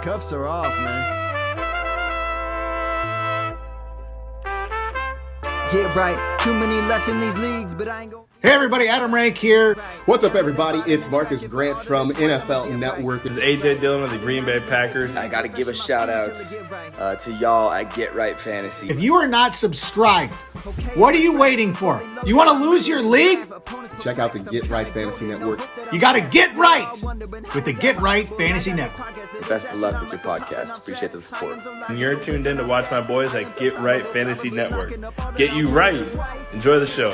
cuffs are off, man. Get right, too many left in these leagues, but I ain't gonna... Hey everybody, Adam Rank here. What's up everybody? It's Marcus Grant from NFL Network. This is AJ Dillon of the Green Bay Packers. I got to give a shout out to y'all at Get Right Fantasy. If you are not subscribed, what are you waiting for? You want to lose your league? Check out the Get Right Fantasy Network. You got to get right with the Get Right Fantasy Network. Best of luck with your podcast. Appreciate the support. And you're tuned in to watch my boys at Get Right Fantasy Network. Get you right. Enjoy the show.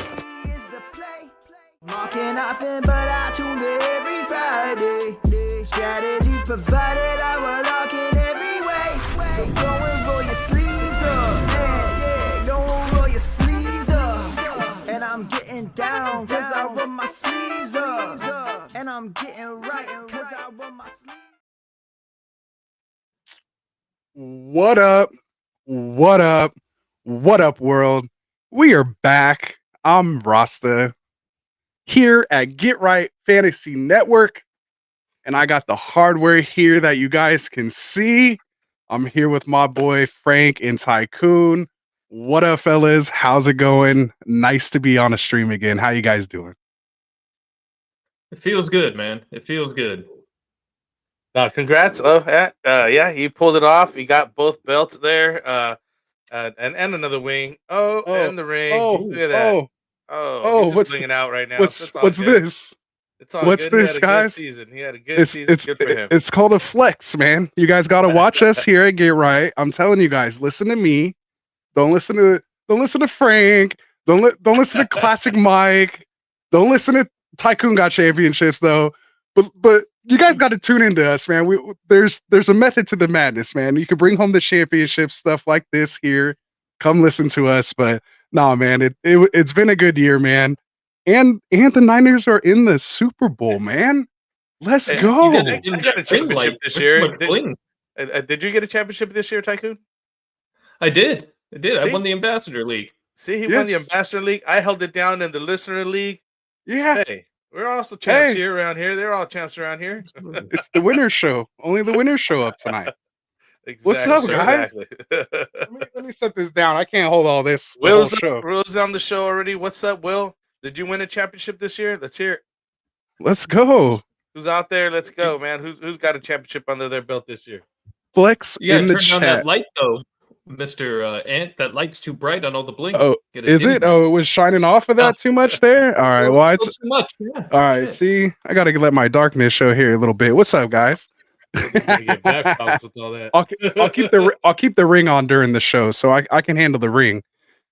Marking often, but I tune in every Friday. Strategies provided, I will lock in every way. So go and roll your sleeves up. Yeah, don't roll your sleeves up. And I'm getting down, cause I roll my sleeves up. And I'm getting right, cause I roll my sleeves. What up? What up? What up, world? We are back. I'm Rasta here at Get Right Fantasy Network, and I got the hardware here that you guys can see. I'm here with my boy Frank and Tycoon. What up, fellas? How's it going? Nice to be on a stream again. How you guys doing? It feels good, man. It feels good. Congrats. Yeah, you pulled it off. You got both belts there. And another wing. And the ring. Look at that. What's blinging out right now? What's this? It's all what's good. this, guys? He had a good season. Good for him. It's called a flex, man. You guys got to watch us here at Get Right. I'm telling you guys, listen to me. Don't listen to Frank. Don't listen to Classic Mike. Don't listen to Tycoon got championships though. But you guys got to tune into us, man. There's a method to the madness, man. You can bring home the championship stuff like this here. Come listen to us, but nah, man, it's been a good year, man. And the Niners are in the Super Bowl, man. Let's go. I got a championship this year. Did you get a championship this year, Tycoon? I did. See? I won the Ambassador League. See, he won the Ambassador League. I held it down in the Listener League. Yeah. Hey, we're also champs here around here. They're all champs around here. It's the winner show. Only the winners show up tonight. Exactly. What's up, guys? Let me set this down. I can't hold all this. Will's on the show already. What's up, Will? Did you win a championship this year? Let's hear it. Let's go. Who's out there? Let's go, man. Who's got a championship under their belt this year? Flex in the turn chat. down that light though, Mr. Ant. That light's too bright on all the bling. Oh, is it? Oh, it was shining off of that too much there. All right. Well, it's too much. Yeah. All right. See, I got to let my darkness show here a little bit. What's up, guys? Get back with all that. I'll keep the ring on during the show, so I can handle the ring.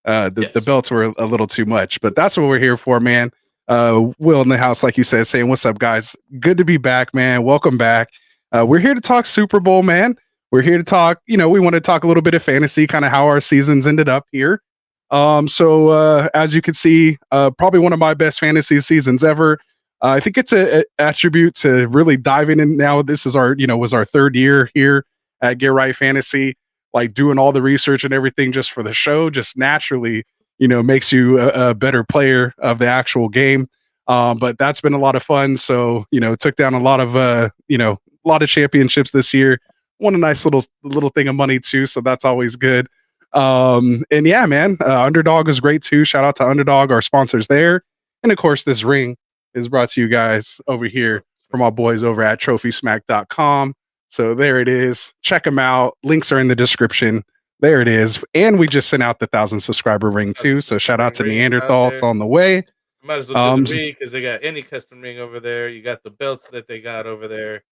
The belts were a little too much, but that's what we're here for, man. Will in the house, like you said, saying what's up, guys. Good to be back, man. Welcome back. We're here to talk Super Bowl, man. We're here to talk. We want to talk a little bit of fantasy, kind of how our seasons ended up here. So as you can see, probably one of my best fantasy seasons ever. I think it's a attribute to really diving in now. This is was our third year here at Get Right Fantasy, like doing all the research and everything just for the show, just naturally, makes you a better player of the actual game. But that's been a lot of fun. So, took down a lot of championships this year. Won a nice little thing of money too. So that's always good. And yeah, man, Underdog is great too. Shout out to Underdog, our sponsors there. And of course, this ring is brought to you guys over here from our boys over at trophysmack.com. So there it is. Check them out. Links are in the description. There it is. And we just sent out the 1,000 subscriber ring too. So shout out to Neanderthal. It's on the way. Might as well do the ring because they got any custom ring over there. You got the belts that they got over there.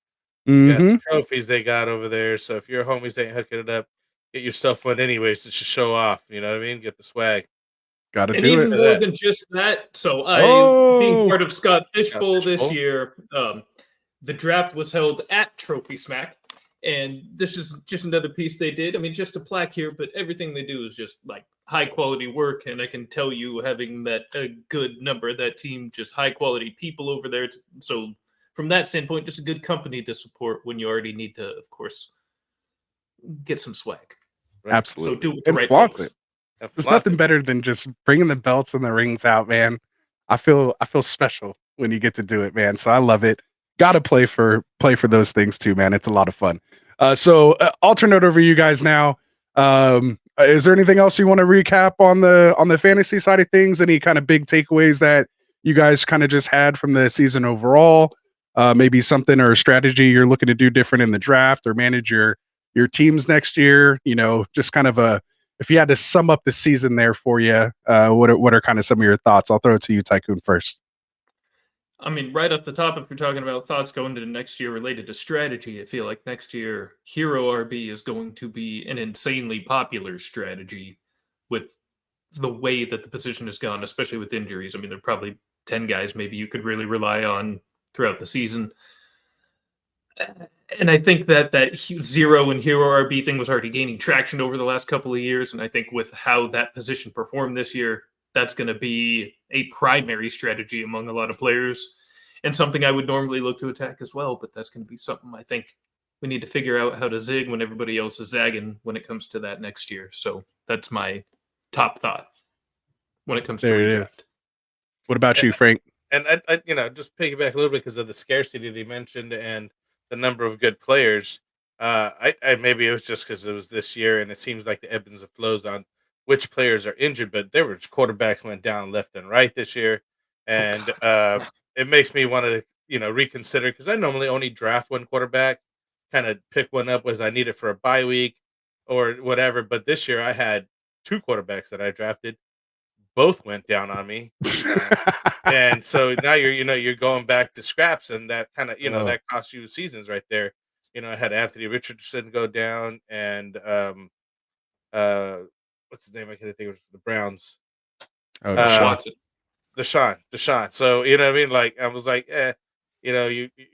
You got the trophies they got over there. So if your homies ain't hooking it up, get yourself one anyways to show off. You know what I mean? Get the swag. Got to do it. And even more than just that, so being part of Scott Fishbowl this year, the draft was held at Trophy Smack, and this is just another piece they did. I mean, just a plaque here, but everything they do is just like high quality work, and I can tell you, having met a good number of that team, just high quality people over there. So from that standpoint, just a good company to support when you already need to, of course, get some swag. Right? Absolutely. So do it the right folks. There's nothing better than just bringing the belts and the rings out, man. I feel special when you get to do it, man. So I love it. Got to play for those things too, man. It's a lot of fun. So I'll turn it over to you guys now. Is there anything else you want to recap on the fantasy side of things? Any kind of big takeaways that you guys kind of just had from the season overall? Maybe something or a strategy you're looking to do different in the draft or manage your teams next year. Just kind of if you had to sum up the season there for you, what are kind of some of your thoughts? I'll throw it to you, Tycoon, first. I mean, right off the top, if you're talking about thoughts going into next year related to strategy, I feel like next year Hero RB is going to be an insanely popular strategy with the way that the position has gone, especially with injuries. I mean, there are probably 10 guys maybe you could really rely on throughout the season. And I think that Zero and Hero RB thing was already gaining traction over the last couple of years. And I think with how that position performed this year, that's going to be a primary strategy among a lot of players and something I would normally look to attack as well. But that's going to be something I think we need to figure out how to zig when everybody else is zagging when it comes to that next year. So that's my top thought when it comes to redraft. What about you, Frank? And I just piggyback a little bit because of the scarcity that he mentioned and the number of good players. I maybe it was just because it was this year and it seems like the ebbs and flows on which players are injured, but there were quarterbacks went down left and right this year, and it makes me want to reconsider because I normally only draft one quarterback, kind of pick one up as I need it for a bye week or whatever. But this year I had two quarterbacks that I drafted, both went down on me, and so now you're going back to scraps, and that kind of that costs you seasons right there. I had Anthony Richardson go down, and what's his name? I can't think of the Browns. Oh, Deshaun. So what I mean? Like I was like, I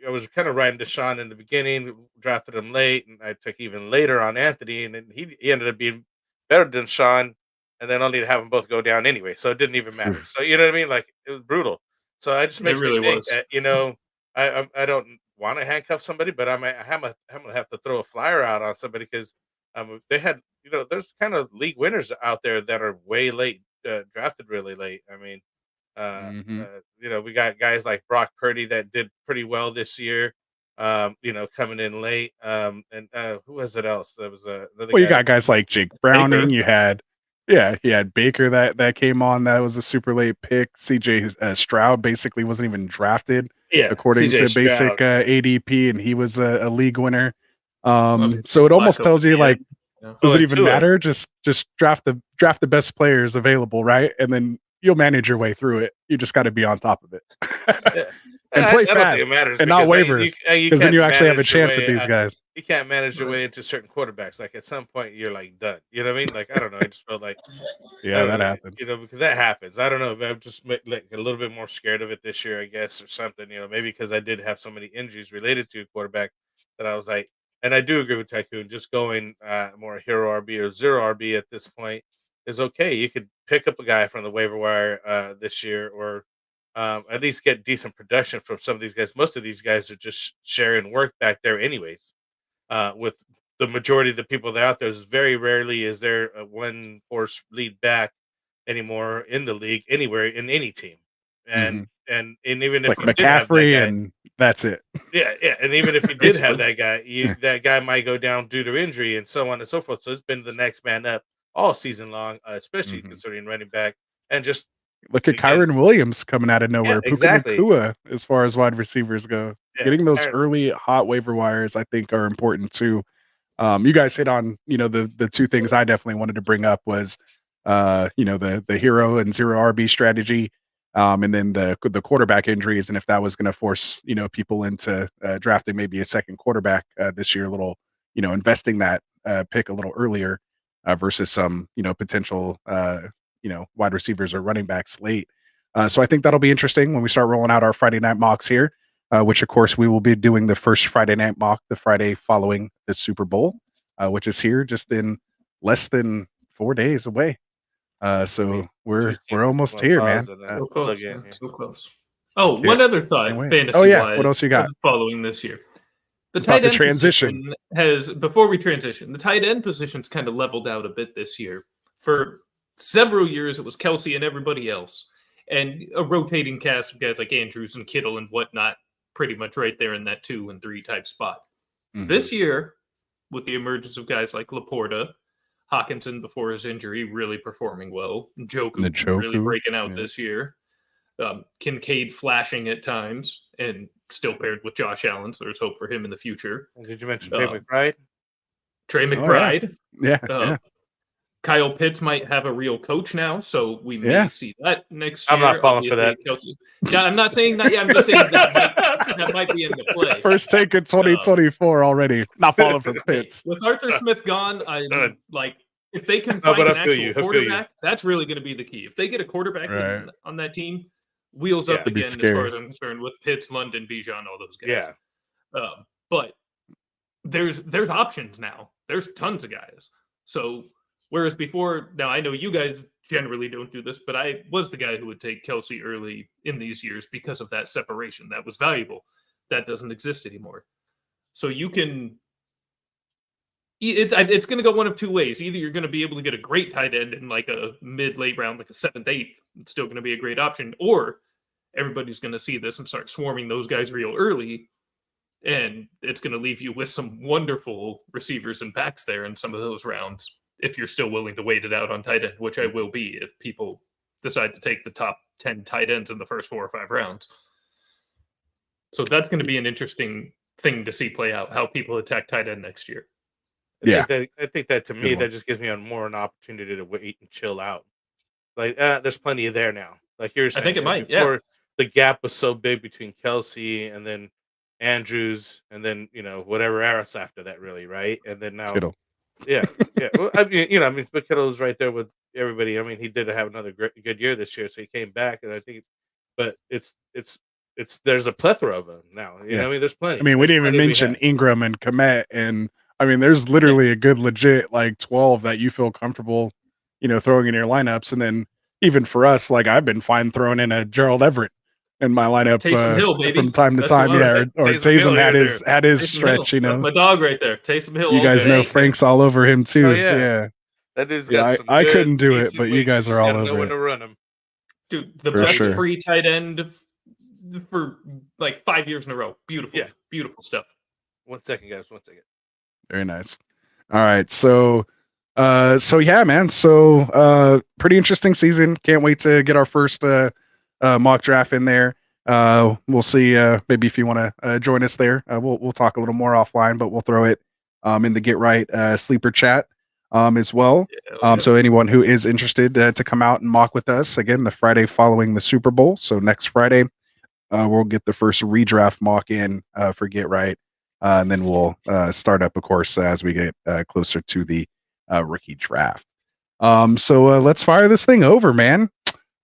was kind of riding Deshaun in the beginning, drafted him late, and I took even later on Anthony, and then he ended up being better than Deshaun, and then only to have them both go down anyway. So it didn't even matter. So you know what I mean? Like it was brutal. So I just makes me think that, I don't want to handcuff somebody, but I'm gonna have to throw a flyer out on somebody because they had there's kind of league winners out there that are way late, drafted really late. I mean, we got guys like Brock Purdy that did pretty well this year. Coming in late. And who was it else? There was another guy. You got guys like Jake Browning. Baker. You had Baker that came on. That was a super late pick. CJ Stroud basically wasn't even drafted according to basic ADP, and he was a league winner. So it almost tells you like, does it even matter? Just draft the best players available, right? And then you'll manage your way through it. You just got to be on top of it. And play fast and not waivers, because then you actually have a chance at these guys. You can't manage your way into certain quarterbacks. Like at some point, you're like done. You know what I mean? Like I don't know. I just felt like that happens. Because that happens. I don't know. I'm just like a little bit more scared of it this year, I guess, or something. Maybe because I did have so many injuries related to a quarterback that I was like, and I do agree with Tycoon. Just going more Hero RB or Zero RB at this point is okay. You could pick up a guy from the waiver wire this year, or at least get decent production from some of these guys. Most of these guys are just sharing work back there anyways. With the majority of the people that are out there, is very rarely is there a one horse lead back anymore in the league, anywhere in any team. And and even it's if like McCaffrey and that's it. Yeah. And even if you did have that guy, that guy might go down due to injury and so on and so forth. So it's been the next man up all season long, especially considering running back and just look at Kyron Williams coming out of nowhere. Yeah, exactly. Puka, as far as wide receivers go, getting those early hot waiver wires, I think, are important too. You guys hit on the two things I definitely wanted to bring up was the Hero and Zero RB strategy, and then the quarterback injuries, and if that was going to force people into drafting maybe a second quarterback this year, a little investing that pick a little earlier versus some potential wide receivers or running backs late. So I think that'll be interesting when we start rolling out our Friday night mocks here, which of course we will be doing the first Friday night mock the Friday following the Super Bowl, which is here just in less than 4 days away. So we're almost here, man. So close. So close. Oh, one other thought, fantasy wise. What else you got? Following this year. The tight end transition before we transition, the tight end position's kind of leveled out a bit this year. For several years, it was Kelsey and everybody else, and a rotating cast of guys like Andrews and Kittle and whatnot, pretty much right there in that 2 and 3 type spot. This year, with the emergence of guys like Laporta, Hawkinson before his injury really performing well, Njoku really breaking out this year, Kincaid flashing at times and still paired with Josh Allen, so there's hope for him in the future. Did you mention Trey McBride? Trey McBride. Yeah. Kyle Pitts might have a real coach now, so we may see that next year. I'm not falling for that. Kelsey. Yeah, I'm not saying that. Yeah, I'm just saying that might be in the play. First take in 2024 already. Not falling for Pitts. With Arthur Smith gone, I'm like, if they can find an actual quarterback, that's really going to be the key. If they get a quarterback on that team, wheels up again as far as I'm concerned, with Pitts, London, Bijan, all those guys. Yeah. But there's options now. There's tons of guys. So whereas before, now I know you guys generally don't do this, but I was the guy who would take Kelsey early in these years because of that separation. That was valuable. That doesn't exist anymore. So you can... It's going to go one of two ways. Either you're going to be able to get a great tight end in like a mid-late round, like a 7th, 8th. It's still going to be a great option. Or everybody's going to see this and start swarming those guys real early. And it's going to leave you with some wonderful receivers and backs there in some of those rounds, if you're still willing to wait it out on tight end, which I will be if people decide to take the top 10 tight ends in the first 4 or 5 rounds. So that's going to be an interesting thing to see play out, how people attack tight end next year. I think that to me, that just gives me an opportunity to wait and chill out. Like, there's plenty there now. Like you're saying, I think it might. Before, the gap was so big between Kelsey and then Andrews, and then whatever else after that, really, right? And then now, Kittle. yeah. Well, but Kittle's right there with everybody. I mean, he did have another good year this year, so he came back, and I think, but it's there's a plethora of them now. You know, I mean, there's plenty. I mean, we didn't even mention Ingram and Komet, and I mean, there's literally a good legit like 12 that you feel comfortable, throwing in your lineups. And then even for us, like I've been fine throwing in a Gerald Everett in my lineup from time to time. Yeah, or Taysom had his stretch. Hill. That's my dog right there, Taysom Hill. You guys know Frank's all over him too. Oh, yeah. That dude's got some I couldn't do it, but you guys are all over it. To run him. Dude, the best free tight end for like 5 years in a row. Beautiful, beautiful stuff. 1 second, guys. 1 second. Very nice. All right. So yeah, man. So pretty interesting season. Can't wait to get our first mock draft in there. We'll see. Maybe if you want to join us there, we'll talk a little more offline, but we'll throw it in the Get Right sleeper chat as well. So anyone who is interested to come out and mock with us again, the Friday following the Super Bowl. So next Friday, we'll get the first redraft mock in for Get Right. And then we'll start up, of course, as we get closer to the rookie draft. So let's fire this thing over, man.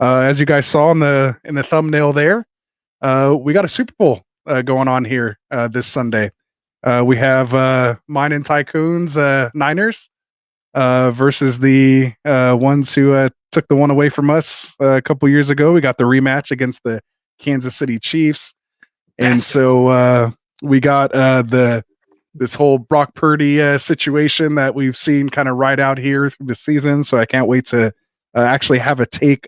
As you guys saw in the thumbnail there, we got a Super Bowl going on here this Sunday. We have mine and Tycoon's Niners versus the ones who took the one away from us a couple years ago. We got the rematch against the Kansas City Chiefs. And so we got this whole Brock Purdy situation that we've seen kind of ride out here through the season. So I can't wait to actually have a take,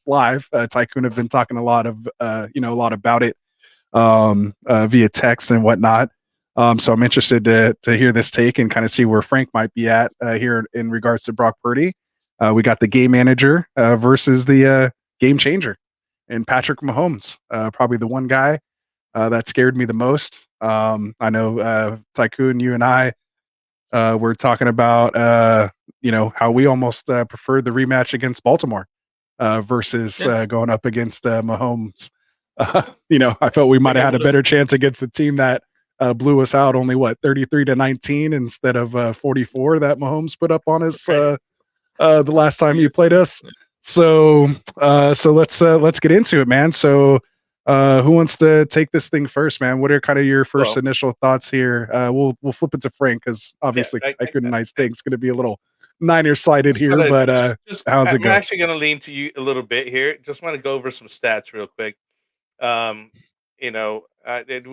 live. Tycoon have been talking a lot about it via text and whatnot. So I'm interested to hear this take and kind of see where Frank might be at here in regards to Brock Purdy. We got the game manager versus the game changer and Patrick Mahomes, probably the one guy that scared me the most. I know Tycoon, you and I were talking about how we almost preferred the rematch against Baltimore versus going up against Mahomes. I felt we might have had a better chance against the team that blew us out only 33-19 instead of 44 that Mahomes put up on us the last time he played us. So let's get into it, man. So who wants to take this thing first, man? What are kind of your first initial thoughts here? We'll flip it to Frank because obviously Tycoon and I's take is going to to be a little Niner sided here, but how's it going? I'm actually going to lean to you a little bit here. Just want to go over some stats real quick.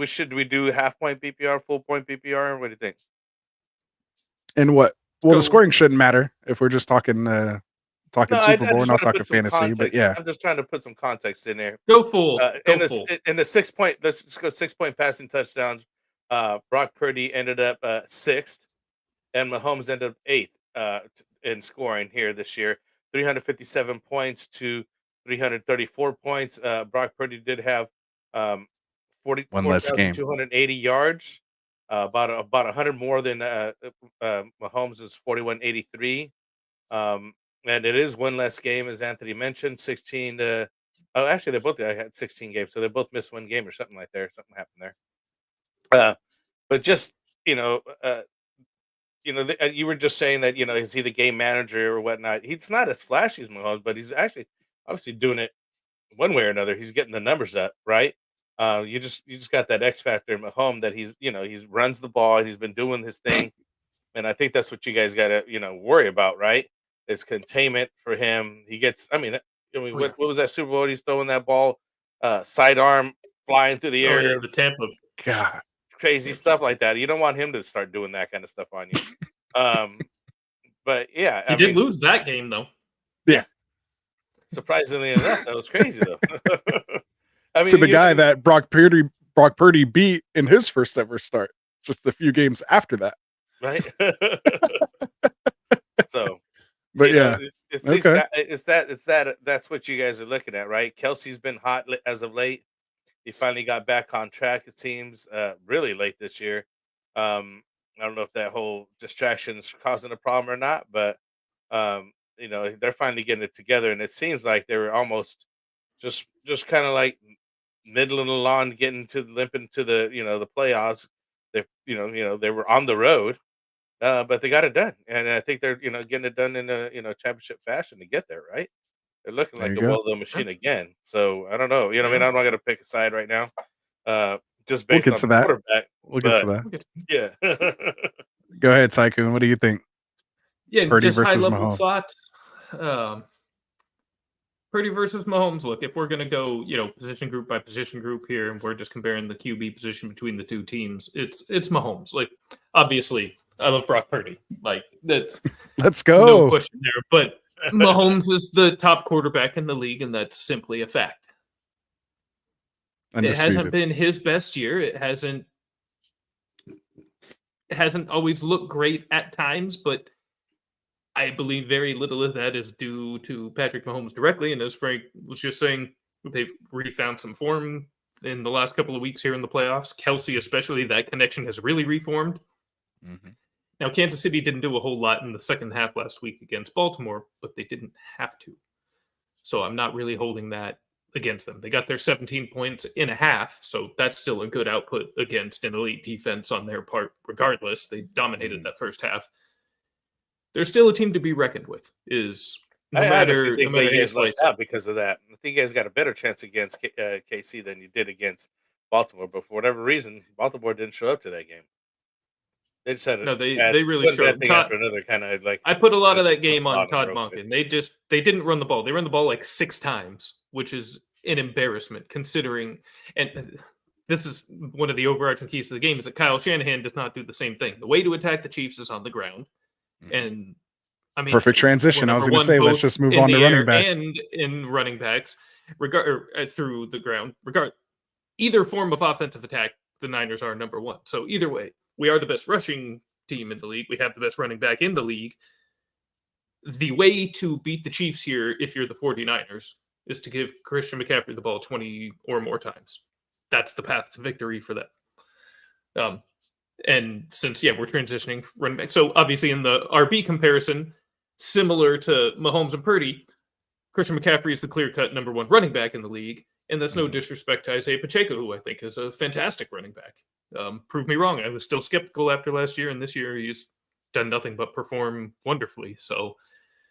Should we do half point PPR, full point PPR? What do you think? And what? Well, the scoring shouldn't matter if we're just talking Super Bowl. We're not talking fantasy, context. But yeah, I'm just trying to put some context in there. Go full. In the 6 point, let's just go 6 point passing touchdowns. Brock Purdy ended up 6th and Mahomes ended up 8th in scoring here this year, 357 points to 334 points. Brock Purdy did have um, One less game. 44,280 yards, about 100 more than Mahomes' 4183. And it is one less game, as Anthony mentioned, 16 to. Oh, actually, they both had 16 games, so they both missed one game or something like there. Something happened there. But just you know, you were just saying that is he the game manager or whatnot? He's not as flashy as Mahomes, but he's actually obviously doing it one way or another. He's getting the numbers up, right? You just got that X factor in Mahomes that he's runs the ball and he's been doing his thing, and I think that's what you guys got to worry about, right? It's containment for him. He gets, what was that Super Bowl? He's throwing that ball, sidearm flying through the Oh air. yeah, the Tampa. God. Crazy stuff like that. You don't want him to start doing that kind of stuff on you. But yeah, He did lose that game though. Yeah. Surprisingly enough, that was crazy though. To the guy that Brock Purdy beat in his first ever start, just a few games after that. Right. So, but yeah, it's okay. that's what you guys are looking at, right? Kelsey's been hot as of late. He finally got back on track, it seems, really late this year. I don't know if that whole distraction is causing a problem or not, but they're finally getting it together, and it seems like they were almost just kind of like middle of the lawn, limping to the playoffs. They they were on the road, but they got it done, and I think they're getting it done in a championship fashion to get there, right? They're looking There like you a go. well-done machine again. So I don't know. I'm not going to pick a side right now, just We'll based get on to the that. quarterback. We'll get to that. Yeah. Go ahead, Tycoon. What do you think? Yeah, Purdy just high versus level Mahomes. thoughts. Purdy versus Mahomes. Look, if we're gonna go, position group by position group here, and we're just comparing the QB position between the two teams, it's Mahomes. Like, obviously, I love Brock Purdy. Like, that's Let's go. no question there. But Mahomes is the top quarterback in the league, and that's simply a fact. Undisputed. It hasn't been his best year. It hasn't always looked great at times, but I believe very little of that is due to Patrick Mahomes directly. And as Frank was just saying, they've refound some form in the last couple of weeks here in the playoffs. Kelsey, especially, that connection has really reformed. Mm-hmm. Now, Kansas City didn't do a whole lot in the second half last week against Baltimore, but they didn't have to. So I'm not really holding that against them. They got their 17 points in a half, so that's still a good output against an elite defense on their part, regardless. They dominated that first half. They're still a team to be reckoned with. I honestly think you guys left out because of that. I think you guys got a better chance against KC than you did against Baltimore, but for whatever reason, Baltimore didn't show up to that game. They just had they really showed up after another kind of like. I put a lot of that game on Todd Monken. They didn't run the ball. They ran the ball like 6 times, which is an embarrassment considering. And this is one of the overarching keys to the game is that Kyle Shanahan does not do the same thing. The way to attack the Chiefs is on the ground, and I mean, perfect transition. I was going to say, let's just move on to running backs and in running backs, through the ground. Either form of offensive attack, the Niners are number 1. So either way, we are the best rushing team in the league. We have the best running back in the league. The way to beat the Chiefs here, if you're the 49ers, is to give Christian McCaffrey the ball 20 or more times. That's the path to victory for them. And since, we're transitioning running back. So obviously in the RB comparison, similar to Mahomes and Purdy, Christian McCaffrey is the clear-cut number 1 running back in the league. And that's no disrespect to Isaiah Pacheco, who I think is a fantastic running back. Prove me wrong. I was still skeptical after last year, and this year he's done nothing but perform wonderfully. So,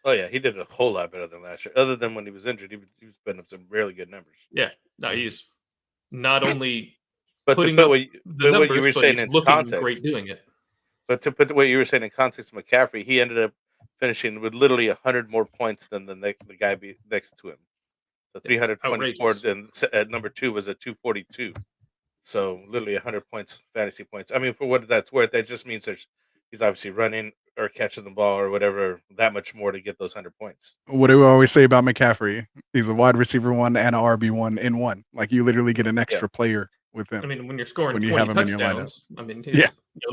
oh yeah, he did a whole lot better than last year. Other than when he was injured, he was putting up some really good numbers. Yeah, no, he's not only but putting to put up what, what you were saying in context, great doing it. But to put what you were saying in context, McCaffrey, he ended up finishing with literally 100 more points than the guy next to him. So 324, and at number 2 was a 242. So literally 100 points, fantasy points. I mean, for what that's worth, that just means he's obviously running or catching the ball or whatever that much more to get those 100 points. What do we always say about McCaffrey? He's a wide receiver 1 and a RB1 in one. Like, you literally get an extra player with him. I mean, when you're scoring when you 20 have him in your lineup. touchdowns, I mean, he's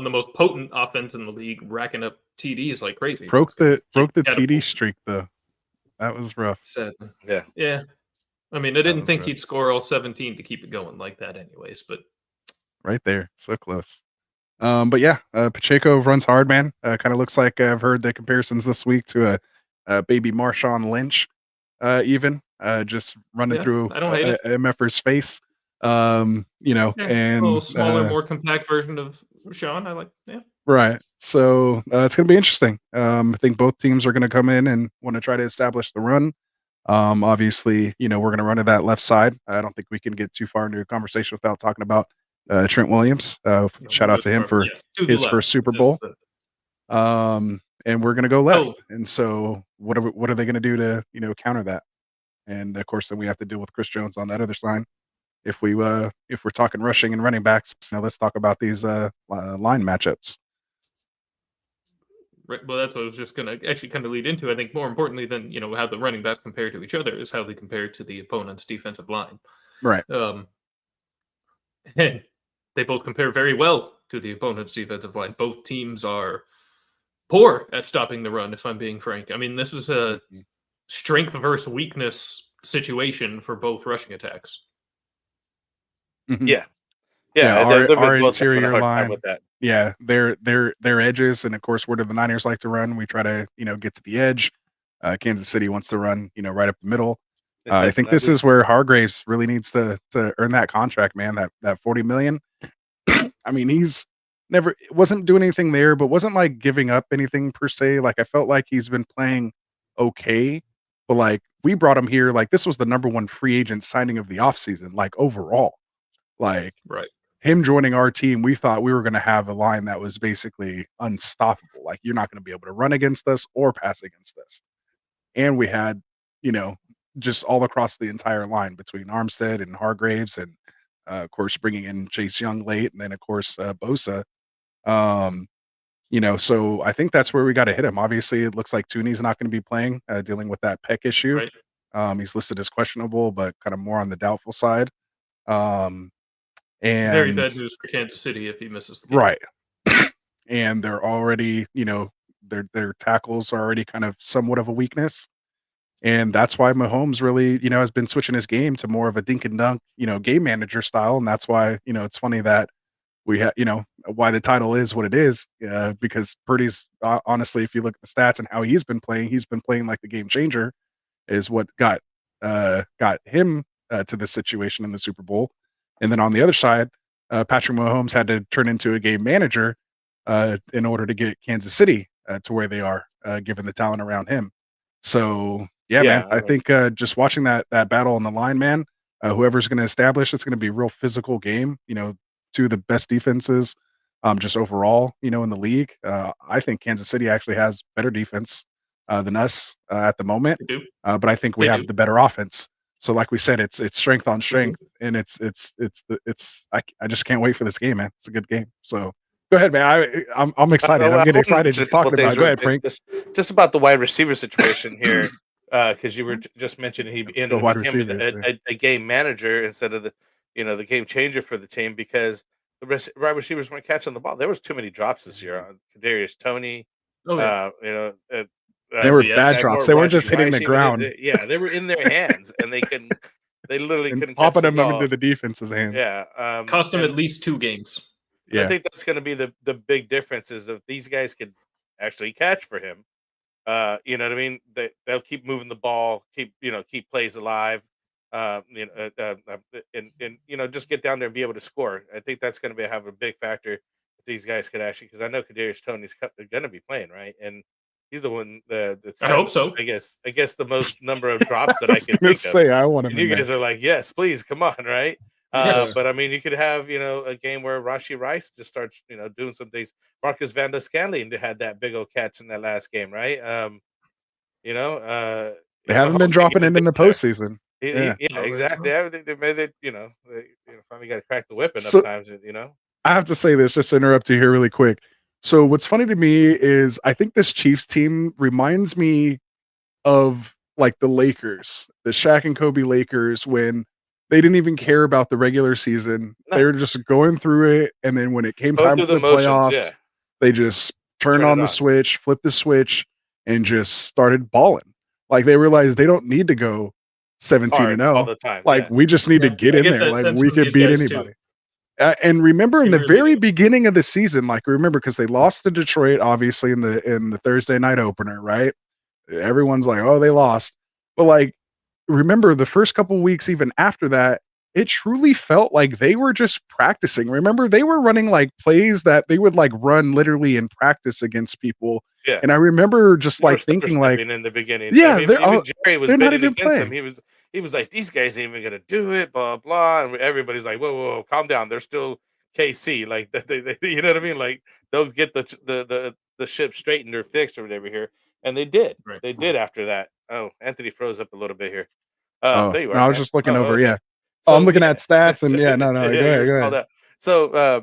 the most potent offense in the league, racking up TDs like crazy. Broke the TD streak though. That was rough. Sad. Yeah. Yeah. I mean, I didn't think rough. he'd score all 17 to keep it going like that anyways, but right there. So close. But yeah, Pacheco runs hard, man. Kind of looks like I've heard the comparisons this week to a baby Marshawn Lynch, even just running through I don't hate it. MFR's face. And a little smaller, more compact version of Sean. I like, right. So it's going to be interesting. I think both teams are going to come in and want to try to establish the run. Obviously, we're going to run to that left side. I don't think we can get too far into a conversation without talking about Trent Williams. Shout out to him for his first Super Bowl. And we're going to go left. And so what are they going to do to, counter that? And of course, then we have to deal with Chris Jones on that other side. If we're talking rushing and running backs, let's talk about these line matchups. Right. Well, that's what I was just going to actually kind of lead into. I think more importantly than, how the running backs compare to each other is how they compare to the opponent's defensive line. Right. And they both compare very well to the opponent's defensive line. Both teams are poor at stopping the run, if I'm being frank. I mean, this is a strength versus weakness situation for both rushing attacks. Yeah. Our interior line with that. Yeah, their edges, and of course, where do the Niners like to run? We try to get to the edge. Kansas City wants to run right up the middle. I think this is where Hargraves really needs to earn that contract, man. That $40 million. I mean, he's wasn't doing anything there, but wasn't like giving up anything per se. Like I felt like he's been playing okay, but like we brought him here. Like this was the number one free agent signing of the offseason, like overall. Like him joining our team, we thought we were going to have a line that was basically unstoppable. Like you're not going to be able to run against us or pass against us. And we had, just all across the entire line between Armstead and Hargraves, and of course bringing in Chase Young late, and then of course Bosa. So I think that's where we got to hit him. Obviously, it looks like Tooney's not going to be playing, dealing with that pec issue. He's listed as questionable, but kind of more on the doubtful side. And very bad news for Kansas City if he misses the game. Right. And they're already, their tackles are already kind of somewhat of a weakness. And that's why Mahomes really, has been switching his game to more of a dink and dunk, game manager style. And that's why, it's funny that we have, why the title is what it is, because Purdy's honestly, if you look at the stats and how he's been playing like the game changer is what got him to this situation in the Super Bowl. And then on the other side, Patrick Mahomes had to turn into a game manager in order to get Kansas City to where they are, given the talent around him. So, man, I think just watching that battle on the line, man, whoever's going to establish, it's going to be a real physical game, two of the best defenses just overall, in the league. I think Kansas City actually has better defense than us at the moment, but I think we have the better offense. So like we said, it's strength on strength, and I just can't wait for this game, man. It's a good game. So go ahead, man. I'm excited. I'm getting excited just talking about it. Go ahead, Frank. Just about the wide receiver situation here, because you were just mentioning he ended up becoming a game manager instead of the game changer for the team, because the wide receivers weren't catching the ball. There was too many drops this year on Kadarius Toney. They were bad drops. They weren't just hitting the ground. They were in their hands, and they literally couldn't popping them into the defense's hands. Cost them at least 2 games. I think that's going to be the big difference, is if these guys could actually catch for him. You know what I mean? They'll keep moving the ball, keep plays alive, and just get down there and be able to score. I think that's going to have a big factor if these guys could actually, because I know Kadarius Toney's going to be playing, right? And he's the one that's I hope so. I guess the most number of drops that I can think of. I want him. And you guys are like, yes, please, come on, right? Yes. But I mean, you could have a game where Rashee Rice just starts doing some things. Marcus Vanda Scanlon had that big old catch in that last game, right? They haven't been dropping it in the postseason. Exactly. I think they made it. They finally got to crack the whip enough times. I have to say this, just to interrupt you here really quick. So what's funny to me is I think this Chiefs team reminds me of like the Lakers, the Shaq and Kobe Lakers, when They didn't even care about the regular season. They were just going through it, and then when it came time for the playoffs, they just turned on the switch, flipped the switch, and just started balling. Like they realized they don't need to go 17-0 all the time. Like we just need to get in there. Like we could beat anybody. And remember in the very beginning of the season, like remember because they lost to Detroit, obviously in the Thursday night opener, right? Everyone's like, oh, they lost, but like remember the first couple weeks, even after that, it truly felt like they were just practicing. Remember, they were running like plays that they would like run literally in practice against people. Yeah. And I remember just like thinking like in the beginning. Yeah, I mean, even Jerry was not betting even against playing. him. He was like, these guys ain't even gonna do it, blah blah. And everybody's like, whoa, calm down. They're still KC. Like they you know what I mean? Like they'll get the ship straightened or fixed or whatever here. And they did. Right. They did after that. Oh, Anthony froze up a little bit here. There you are. No, I was just looking over. Okay. Yeah. So, I'm looking at stats and yeah, no, yeah, go ahead. So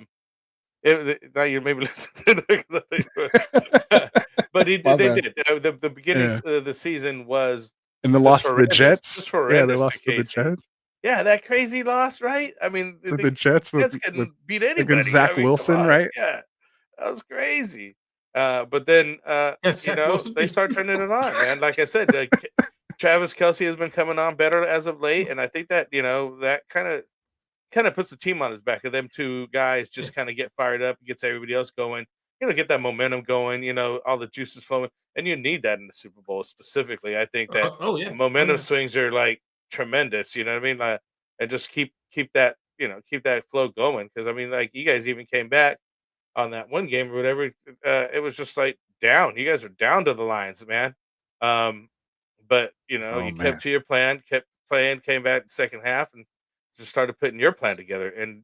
now you're maybe listening, but they did. The beginning of the season was and the loss to the Jets. Yeah, they lost to the Jets. Yeah, that crazy loss, right? I mean, the Jets couldn't beat anybody. Zach Wilson, right? Yeah, that was crazy. But then they start turning it on, man. Like I said, Travis Kelce has been coming on better as of late, and I think that that kind of puts the team on his back. Of them two guys just kind of get fired up, gets everybody else going. Get that momentum going. All the juices flowing, and you need that in the Super Bowl specifically. I think that momentum swings are like tremendous. You know what I mean? Like, and just keep that keep that flow going because I mean, like you guys even came back on that one game or whatever. It was just like down. You guys are down to the Lions, man. But you kept to your plan, kept playing, came back in the second half, and just started putting your plan together, and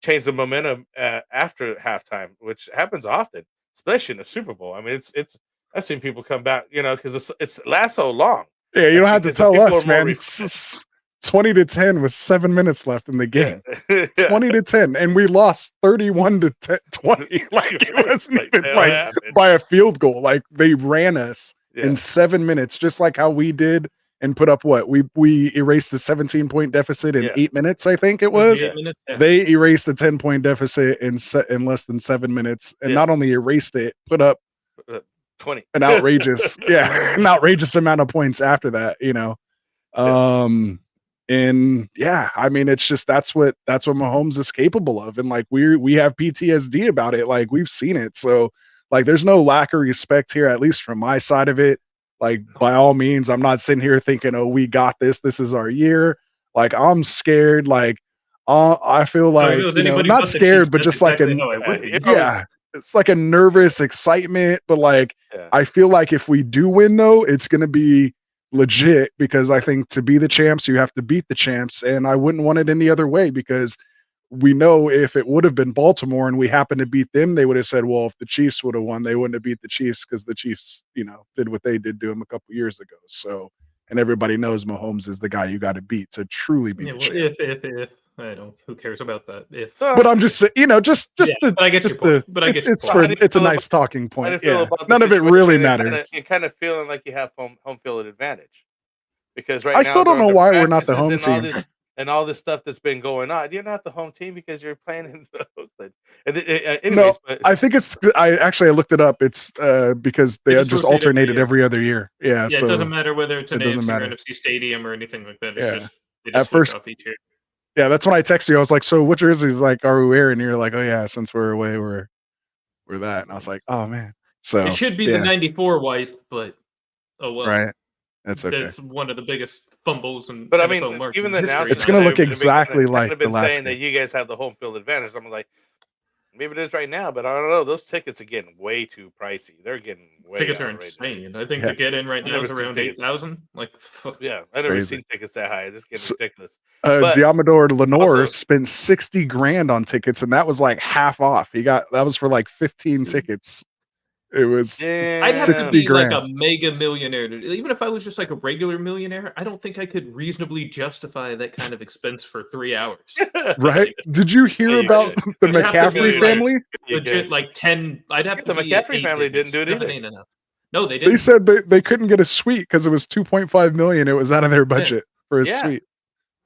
changed the momentum after halftime, which happens often, especially in the Super Bowl. I mean, it's I've seen people come back, because it's lasts so long. Yeah, you don't have to tell us, man. It's 20-10 with 7 minutes left in the game. Yeah. 20-10, and we lost 31-20. Like it wasn't even by a field goal. Like they ran us in 7 minutes, just like how we did, and put up what we erased the 17-point deficit in 8 minutes. I think it was. 8 minutes, They erased the 10-point deficit in less than 7 minutes, and not only erased it, put up 20. An outrageous, an outrageous amount of points after that. And I mean, it's just that's what Mahomes is capable of, and like we have PTSD about it. Like we've seen it, so like there's no lack of respect here, at least from my side of it. Like by all means, I'm not sitting here thinking, oh, we got this. This is our year. Like I'm scared. Like I feel like not scared, but just like it's like a nervous excitement. But like I feel like if we do win, though, it's gonna be legit, because I think to be the champs, you have to beat the champs, and I wouldn't want it any other way, because we know if it would have been Baltimore and we happened to beat them, they would have said, well, if the Chiefs would have won, they wouldn't have beat the Chiefs, because the Chiefs, did what they did to them a couple years ago. So, and everybody knows Mahomes is the guy you got to beat to truly be the champ. If I don't, who cares about that? But I'm just saying, it's a nice talking point. Yeah. None of it really matters. You're kind of feeling like you have home field advantage, because I still don't know why we're not the home team. And all this stuff that's been going on, you're not the home team because you're playing in Oakland. I think it's. I looked it up. It's because they just alternated every other year. Yeah, so it doesn't matter whether it's an AFC or NFC Stadium or anything like that. It's just they at first off each year. Yeah, that's when I texted you. I was like, "So what jerseys like are we wearing?" And you're like, "Oh yeah, since we're away, we're that." And I was like, "Oh man." So it should be the '94 white, but oh well. Right. That's okay. That's one of the biggest fumbles and. But I mean, even the announcement, it's going to look exactly like the last saying that you guys have the home field advantage. I'm like, maybe it is right now, but I don't know. Those tickets are getting way too pricey. They're getting way. Tickets are insane. I think to get in right now is around 8,000. Like, yeah, I never seen tickets that high. It's getting ridiculous. Diamador Lenore spent $60,000 on tickets, and that was like half off. That was for like 15 tickets. It was I'd have to be like a mega millionaire. Even if I was just like a regular millionaire, I don't think I could reasonably justify that kind of expense for 3 hours. Right? Did you hear about the McCaffrey family? Legit, like 10. I'd have to. The McCaffrey family didn't do it either. No, they didn't. They said they couldn't get a suite because it was $2.5 million. It was out of their budget for a suite.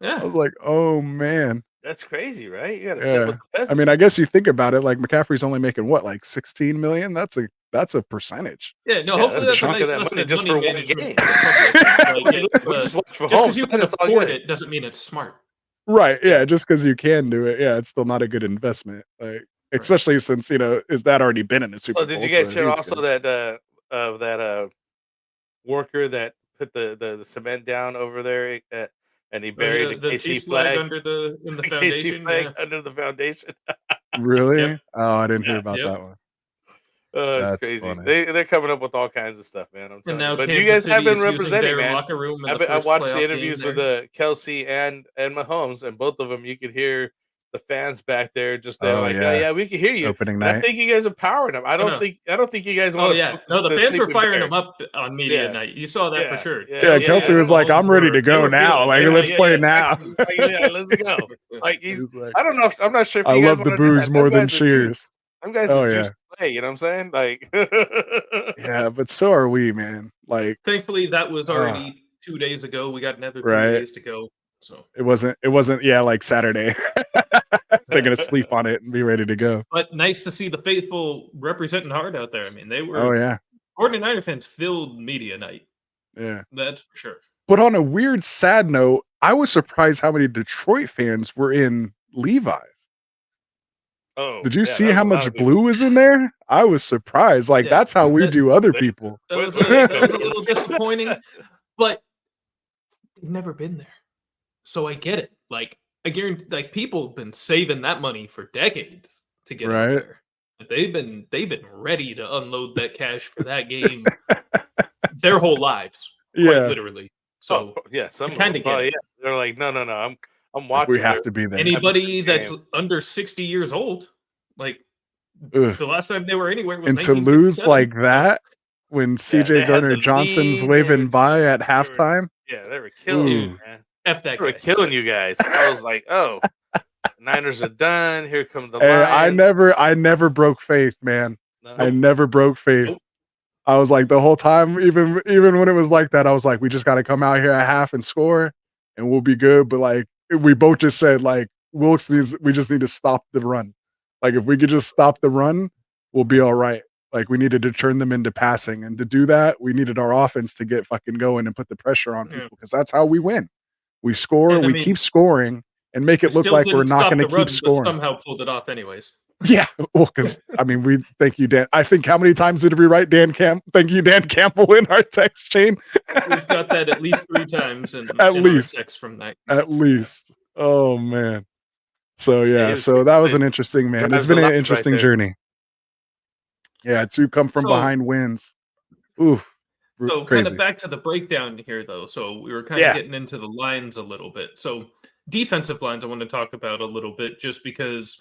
Yeah. I was like, oh man. That's crazy, right? You got to sit with Yeah. the I mean, I peasants. guess you think about it, like McCaffrey's only making what, like 16 million? That's a percentage. Yeah, no, Yeah, hopefully that's a that's a chunk of nice that lesson money in just money for one management game. for the public. Like, Look, we'll just watch for just home. because you can It's all afford good. it doesn't mean it's smart. Right. Yeah. Yeah. Just because you can do it. Yeah. It's still not a good investment. Like, especially since, his dad already been in a Super So Bowl. did you guys So hear he's also good. that of that worker that put the cement down over there and he Oh buried yeah, a the KC Chiefs flag flag, in the a KC foundation. flag Yeah. under the foundation? Really? Yep. Oh, I didn't hear Yeah. about Yep. that one. Oh, it's That's crazy. funny. They're coming up with all kinds of stuff, man. I'm And telling you. now But you Kansas guys have City been is using representing, their man. locker room in the I first watched the playoff game interviews with there. Kelsey and Mahomes, and both of them, you could hear the fans back there just there, Oh, like, oh yeah. yeah, we can hear you. Opening And I night. think you guys are powering them. I Oh, don't no. think you guys Oh want to yeah, poke no, the the fans were sleeping firing bear. them up on media Yeah. night. You saw that for sure. Yeah. Kelsey was like, I'm ready to go now. Like, let's play now. Exactly. He's like, yeah, let's go. Like He's like, I don't know. I'm not sure if I you guys love the want to do booze that. more Them than guys are juice. cheers. Them guys Oh, are yeah. juice to play. You know what I'm saying? Like, Yeah, but so are we, man. Like, Thankfully, that was already 2 days ago. We got another 3 right. days to go. So It wasn't, yeah, like Saturday. They're going to sleep on it and be ready to go. But nice to see the faithful representing hard out there. I mean, they were. Oh, yeah. 49er fans filled media night. Yeah. That's for sure. But on a weird, sad note, I was surprised how many Detroit fans were in Levi's. oh, Did you yeah, see that was how a lot much of people. blue was in there? I was surprised. Like, Yeah, that's how we that- do other people. That was a little disappointing, but they've never been there. So I get it. Like, I guarantee, like, people have been saving that money for decades to get out Right. there. They've been ready to unload that cash for that game their whole lives, quite Yeah. literally. So yeah, some of kinda them get probably, it. yeah. They're like, no, I'm Like, watching. we have their- to be there. anybody game. that's under 60 years old, like Ugh. the last time they were anywhere was And to lose 1957. like that when they CJ had Gardner the Johnson's lead, waving by at halftime. Yeah, they were killing you, Ooh. man. F that They were guy. killing you guys. I was like, oh, Niners are done. Here comes the Hey, Lions. I never broke faith, man. No. I never broke faith. Nope. I was like the whole time, even when it was like that, I was like, we just got to come out here at half and score, and we'll be good. But like we both just said, like we just need to stop the run. Like if we could just stop the run, we'll be all right. Like we needed to turn them into passing, and to do that, we needed our offense to get fucking going and put the pressure on Yeah. people because that's how we win. We score, And I we mean, keep scoring, and make We it look still like we're didn't not stop going to the run, keep but scoring. somehow pulled it off anyways. Yeah, well, because I mean, thank you, Dan. I think how many times did we write thank you, Dan Campbell, in our text chain? We've got that at least 3 times in At our least. text from that. At least. Oh man. So yeah, was so that was an crazy. interesting, man. It's Drives been the an line right interesting there. journey. Yeah, to come from So- behind wins. Ooh, So kind crazy. of back to the breakdown here, though. So we were kind Yeah. of getting into the lines a little bit. So defensive lines, I want to talk about a little bit, just because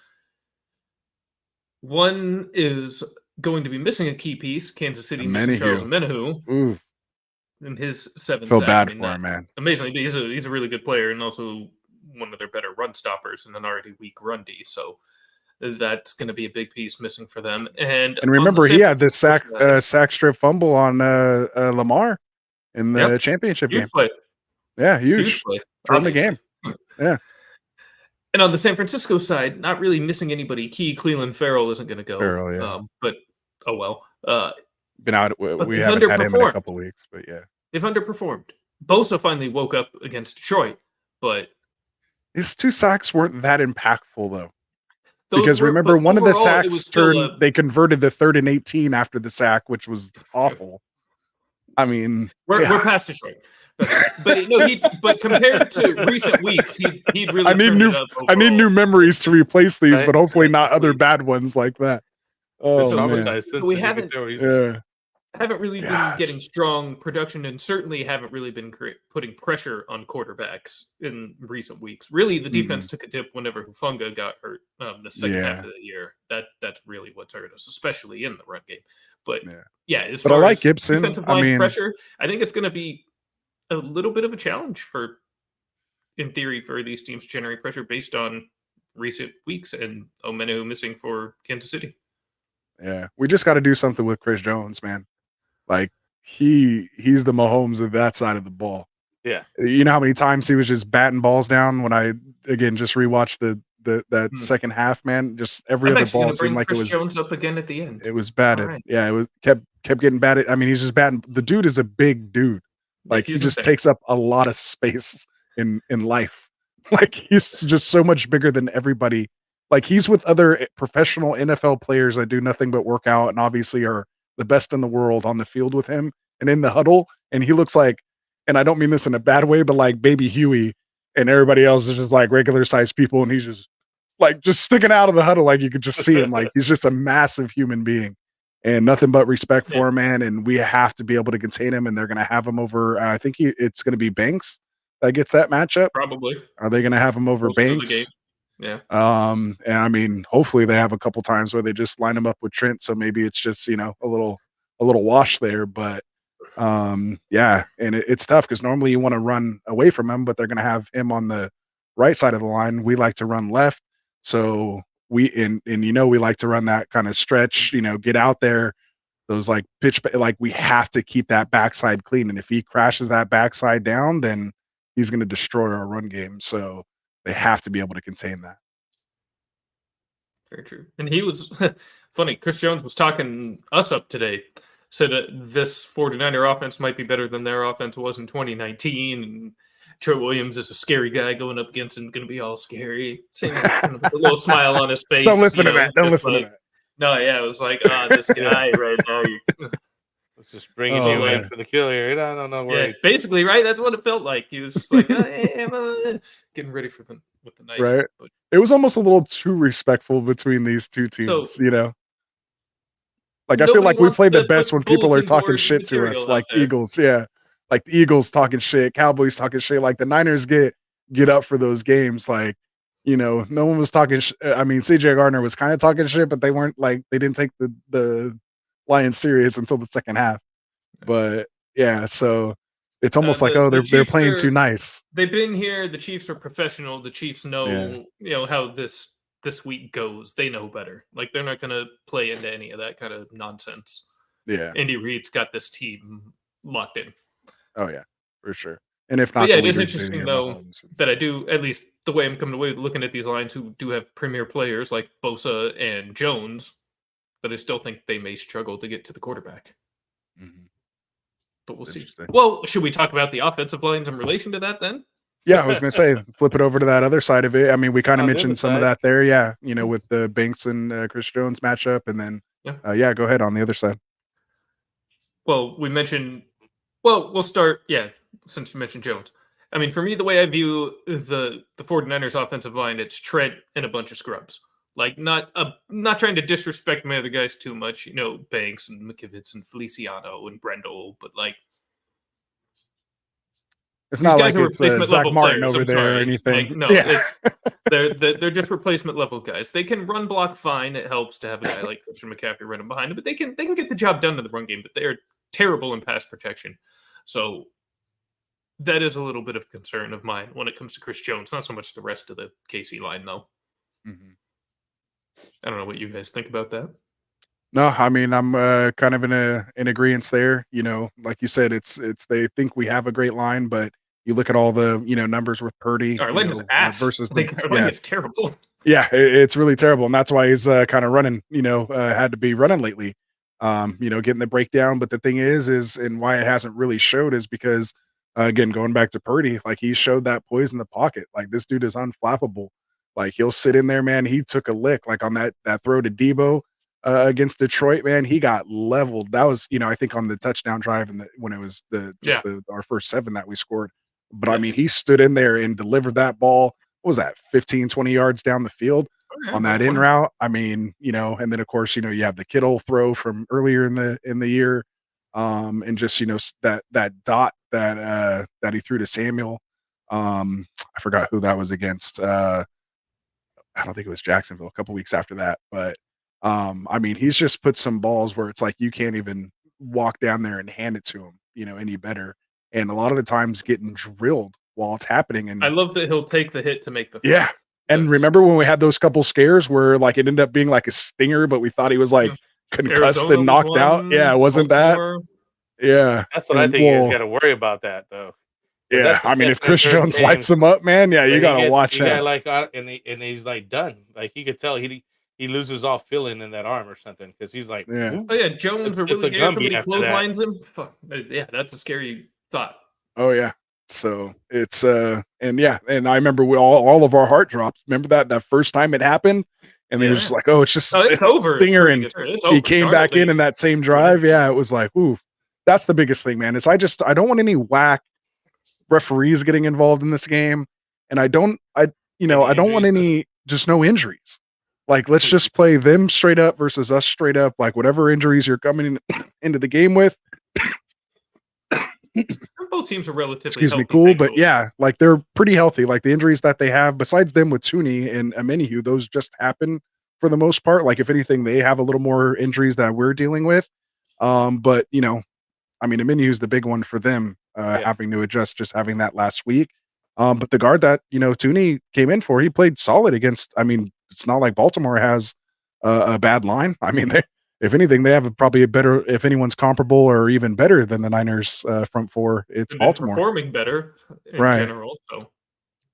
one is going to be missing a key piece. Kansas City missing Charles Menahu Ooh, in his 7 feel sacks. bad I mean, for that- him, man. amazingly, he's a really good player and also one of their better run stoppers in an already weak run D. So that's going to be a big piece missing for them. And And remember, he had this sack sack strip fumble on Lamar in the championship game. huge play. Yeah, Huge huge. play. Turned the obviously. game. Yeah. And on the San Francisco side, not really missing anybody key. Cleveland Farrell isn't going to go. Farrell, yeah. But oh well. Been out. But We they've haven't had him in a underperformed. couple weeks, but yeah. They've underperformed. Bosa finally woke up against Detroit, but His 2 sacks weren't that impactful though. those Because were- remember, but one of the overall, it was sacks still they converted the 3rd and 18 after the sack, which was awful. I mean, we're past Detroit. But no, but compared to recent weeks, he'd really. I need turned new it up I need new overall. memories to replace these, Right. but hopefully not other Exactly. bad ones like that. Oh So man. Traumatized since we then, you can haven't- tell what he's Yeah. Haven't really Gosh. been getting strong production, and certainly haven't really been putting pressure on quarterbacks in recent weeks. Really, the defense took a dip whenever Hufunga got hurt the second half Yeah. of the year. That's really what's hurt us, especially in the run game. But Yeah. yeah, as But I far like as Gibson. defensive I line mean, pressure, I think it's going to be a little bit of a challenge in theory, for these teams to generate pressure based on recent weeks and Omenu missing for Kansas City. yeah. We just got to do something with Chris Jones, man. Like he's the Mahomes of that side of the ball. Yeah. You know how many times he was just batting balls down when I again just rewatched that second half, man. Just every I'm other actually ball going to seemed bring like Chris Jones up again at the end. it was All batted. right. Yeah, it was kept getting batted. I mean, he's just batting. The dude is a big dude. Yeah, Like he he's just insane. takes up a lot of space in life. Like he's just so much bigger than everybody. Like he's with other professional NFL players that do nothing but work out and obviously are the best in the world on the field with him and in the huddle. And he looks like, and I don't mean this in a bad way, but like baby Huey, and everybody else is just like regular sized people, and he's just sticking out of the huddle, like you could just see him. Like he's just a massive human being, and nothing but respect for him, man. And we have to be able to contain him. And they're gonna have him over. I think it's gonna be Banks that gets that matchup. Probably. Are they gonna have him over Most of the game. Banks? Yeah. And I mean, hopefully they have a couple times where they just line him up with Trent. So maybe it's just a little wash there, but. Yeah, and it's tough because normally you want to run away from him, but they're going to have him on the right side of the line. We like to run left, so we like to run that kind of stretch. Get out there, those like pitch, like we have to keep that backside clean. And if he crashes that backside down, then he's going to destroy our run game. So they have to be able to contain that. Very true. And he was funny. Chris Jones was talking us up today. Said that this 49er offense might be better than their offense was in 2019. And Trent Williams is a scary guy going up against him, going to be all scary. Same kind of a little smile on his face. Don't listen to that. Don't listen to that. No, yeah, it was like, this guy right now. Let's just bring you in for the kill here. No, worry. Yeah, basically, right? That's what it felt like. He was just like, hey, I'm getting ready with the knife. Right. But it was almost a little too respectful between these two teams, Like I feel like we play the best when people are talking shit to us, like Eagles. Yeah, like the Eagles talking shit, Cowboys talking shit. Like the Niners get up for those games. Like no one was talking. I mean, CJ Gardner was kind of talking shit, but they weren't like they didn't take the Lions serious until the second half. But yeah, so it's almost like they're playing too nice. They've been here. The Chiefs are professional. The Chiefs know how this week goes. They know better. Like they're not going to play into any of that kind of nonsense. Yeah. Andy Reid's got this team locked in. Oh yeah, for sure. And if not, it is interesting though that I do, at least the way I'm coming away looking at these lines who do have premier players like Bosa and Jones, but I still think they may struggle to get to the quarterback. Mm-hmm. But we'll see. Well, should we talk about the offensive lines in relation to that then? Yeah, I was going to say, flip it over to that other side of it. I mean, we kind of mentioned some of that there. Yeah, with the Banks and Chris Jones matchup. And then, go ahead on the other side. Well, we'll start, since you mentioned Jones. I mean, for me, the way I view the 49ers offensive line, it's Trent and a bunch of scrubs. Like, not trying to disrespect my other guys too much, Banks and McKivitz and Feliciano and Brendel, but like, it's not like it's Zach Martin over there or anything. Like, no, they're just replacement level guys. They can run block fine. It helps to have a guy like Christian McCaffrey running behind them, but they can get the job done in the run game. But they are terrible in pass protection. So that is a little bit of concern of mine when it comes to Chris Jones. Not so much the rest of the KC line, though. Mm-hmm. I don't know what you guys think about that. No, I mean, I'm kind of in agreement there. Like you said, it's they think we have a great line, but you look at all the numbers with Purdy. Our line is ass. Versus our line is terrible. Yeah, it's really terrible, and that's why he's kind of running. Had to be running lately. Getting the breakdown. But the thing is and why it hasn't really showed is because again, going back to Purdy, like he showed that poise in the pocket. Like this dude is unflappable. Like he'll sit in there, man. He took a lick like on that throw to Debo against Detroit, man. He got leveled. That was, I think on the touchdown drive and when it was our first 7 that we scored. But I mean, he stood in there and delivered that ball. What was that? 15, 20 yards down the field on that in route. I mean, and then of course, you have the Kittle throw from earlier in the year. And just, that dot that he threw to Samuel. I forgot who that was against. I don't think it was Jacksonville a couple weeks after that, but I mean, he's just put some balls where it's like you can't even walk down there and hand it to him, any better. And a lot of the times getting drilled while it's happening. And I love that he'll take the hit to make the throw. Yeah. And remember when we had those couple scares where like it ended up being like a stinger, but we thought he was like concussed Arizona and knocked out. Yeah, wasn't that? Yeah. That's what I think you guys got to worry about that though. Yeah, that's a I mean, if second or Chris third Jones game lights him up, man, yeah, where you he gotta gets watch he got that. like and he's like done. Like you could tell he loses all feeling in that arm or something because he's like, Yeah. "Ooh, Oh yeah, Jones or it's Willie a Gay, Gumby somebody after that." clotheslines him. Fuck, yeah, that's a scary thought. Oh yeah. So it's and yeah, and I remember we all of our heart drops. Remember that first time it happened, and then it was just Yeah. like, oh, it's just Oh, it's a over. stinger, Brady and gets hurt. It's he over. came Darnold back in ain't- that same drive. Yeah, it was like, ooh, that's the biggest thing, man. Is I don't want any whack referees getting involved in this game, and I don't want injuries? any just no injuries. Like, let's just play them straight up versus us straight up. Like, whatever injuries you're coming into the game with, Both teams are relatively excuse me, healthy, cool. But thankfully. yeah, like they're pretty healthy. Like the injuries that they have, besides them with Tooney and Amenihu, those just happen for the most part. Like if anything, they have a little more injuries that we're dealing with. But I mean, Amenihu's the big one for them, having to adjust just having that last week. But the guard that Tooney came in for, he played solid against. I mean, it's not like Baltimore has a bad line. I mean, if anything, they have probably a better. If anyone's comparable or even better than the Niners front four, it's They've been Baltimore. performing better in Right. general. So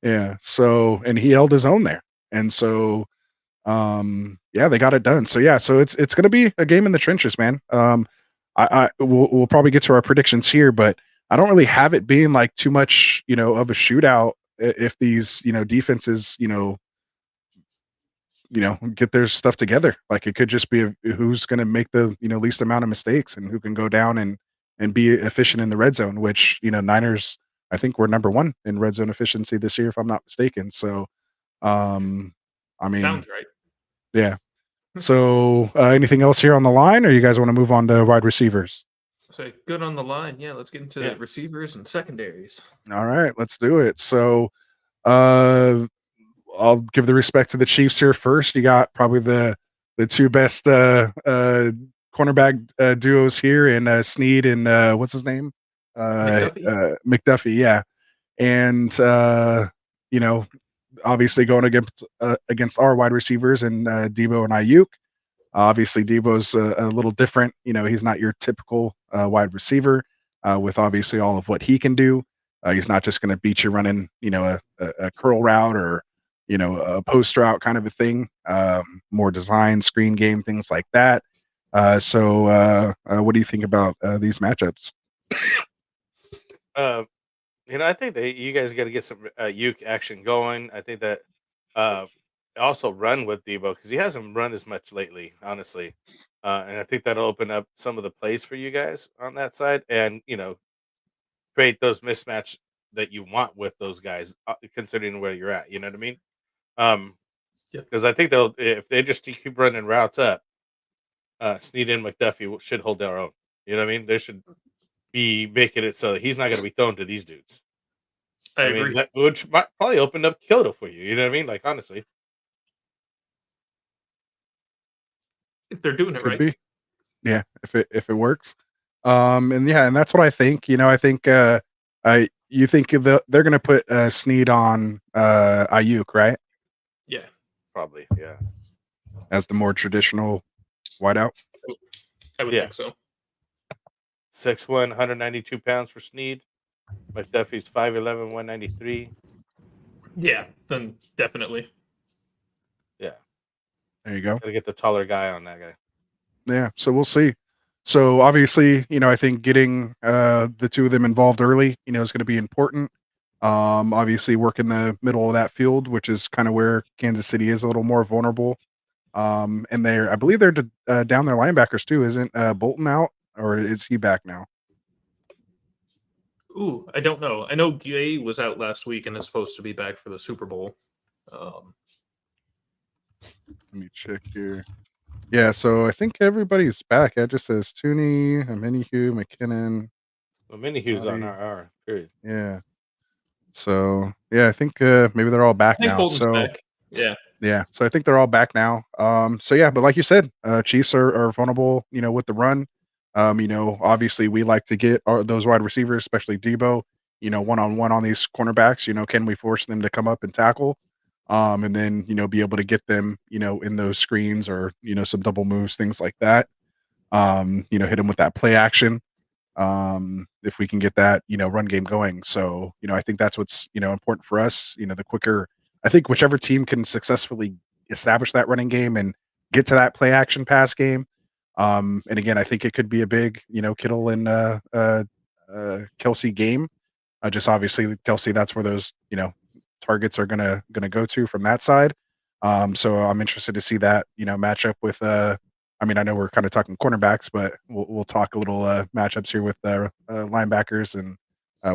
Yeah. So, and he held his own there, and so yeah, they got it done. So yeah, so it's going to be a game in the trenches, man. We'll probably get to our predictions here, but I don't really have it being like too much of a shootout if these defenses get their stuff together. Like it could just be who's going to make the least amount of mistakes and who can go down and be efficient in the red zone, which Niners, I think we're number 1 in red zone efficiency this year if I'm not mistaken. So I mean, sounds right. yeah. So anything else here on the line, or you guys want to move on to wide receivers? So good on the line. Yeah, let's get into receivers and secondaries. All right, let's do it. So I'll give the respect to the Chiefs here first. You got probably the two best cornerback duos here in Snead and what's his name? McDuffie, yeah. And obviously going against our wide receivers and Debo and Ayuk. Obviously, Debo's a little different. He's not your typical wide receiver with obviously all of what he can do. He's not just going to beat you running, a curl route or, a post route kind of a thing. More design, screen game, things like that. So what do you think about these matchups? I think that you guys got to get some Uke action going. I think that also run with Debo because he hasn't run as much lately, honestly. And I think that'll open up some of the plays for you guys on that side, and create those mismatch that you want with those guys, considering where you're at. You know what I mean? Because I think if they just keep running routes up, Snead and McDuffie should hold their own. You know what I mean? They should be making it so he's not going to be thrown to these dudes. I agree. Mean, which might probably opened up Kyoto for you. You know what I mean? Like honestly, if they're doing it Could right, be. Yeah, if it works. And that's what I think. I think you think they're going to put Snead on Ayuk, right? Yeah, probably. Yeah, as the more traditional wideout. I would think so. 6'1", 192 pounds for Snead. McDuffie's 5'11", 193. Yeah, then definitely. Yeah. There you go. Gotta get the taller guy on that guy. Yeah, so we'll see. So obviously, I think getting the two of them involved early, is going to be important. Obviously, work in the middle of that field, which is kind of where Kansas City is a little more vulnerable. And I believe they're down their linebackers too. Isn't Bolton out, or is he back now? Ooh, I don't know. I know Gay was out last week and is supposed to be back for the Super Bowl. Let me check here. Yeah, so I think everybody's back. It just says Tooney, Amenihu, McKinnon. Amenihu's on our period. Yeah. So yeah, I think maybe they're all back now. Bolton's So back. Yeah. So I think they're all back now. So yeah, but like you said, Chiefs are vulnerable, with the run. Obviously we like to get those wide receivers, especially Debo, one-on-one on these cornerbacks. Can we force them to come up and tackle? And then, be able to get them, in those screens or, some double moves, things like that. Hit them with that play action. if we can get that, run game going. So, I think that's what's, important for us. The quicker, I think whichever team can successfully establish that running game and get to that play action pass game. And again, I think it could be a big, Kittle and Kelsey game. Just obviously Kelsey, that's where those, targets are gonna go to from that side. So I'm interested to see that, match up with I know we're kind of talking cornerbacks, but we'll talk a little matchups here with linebackers and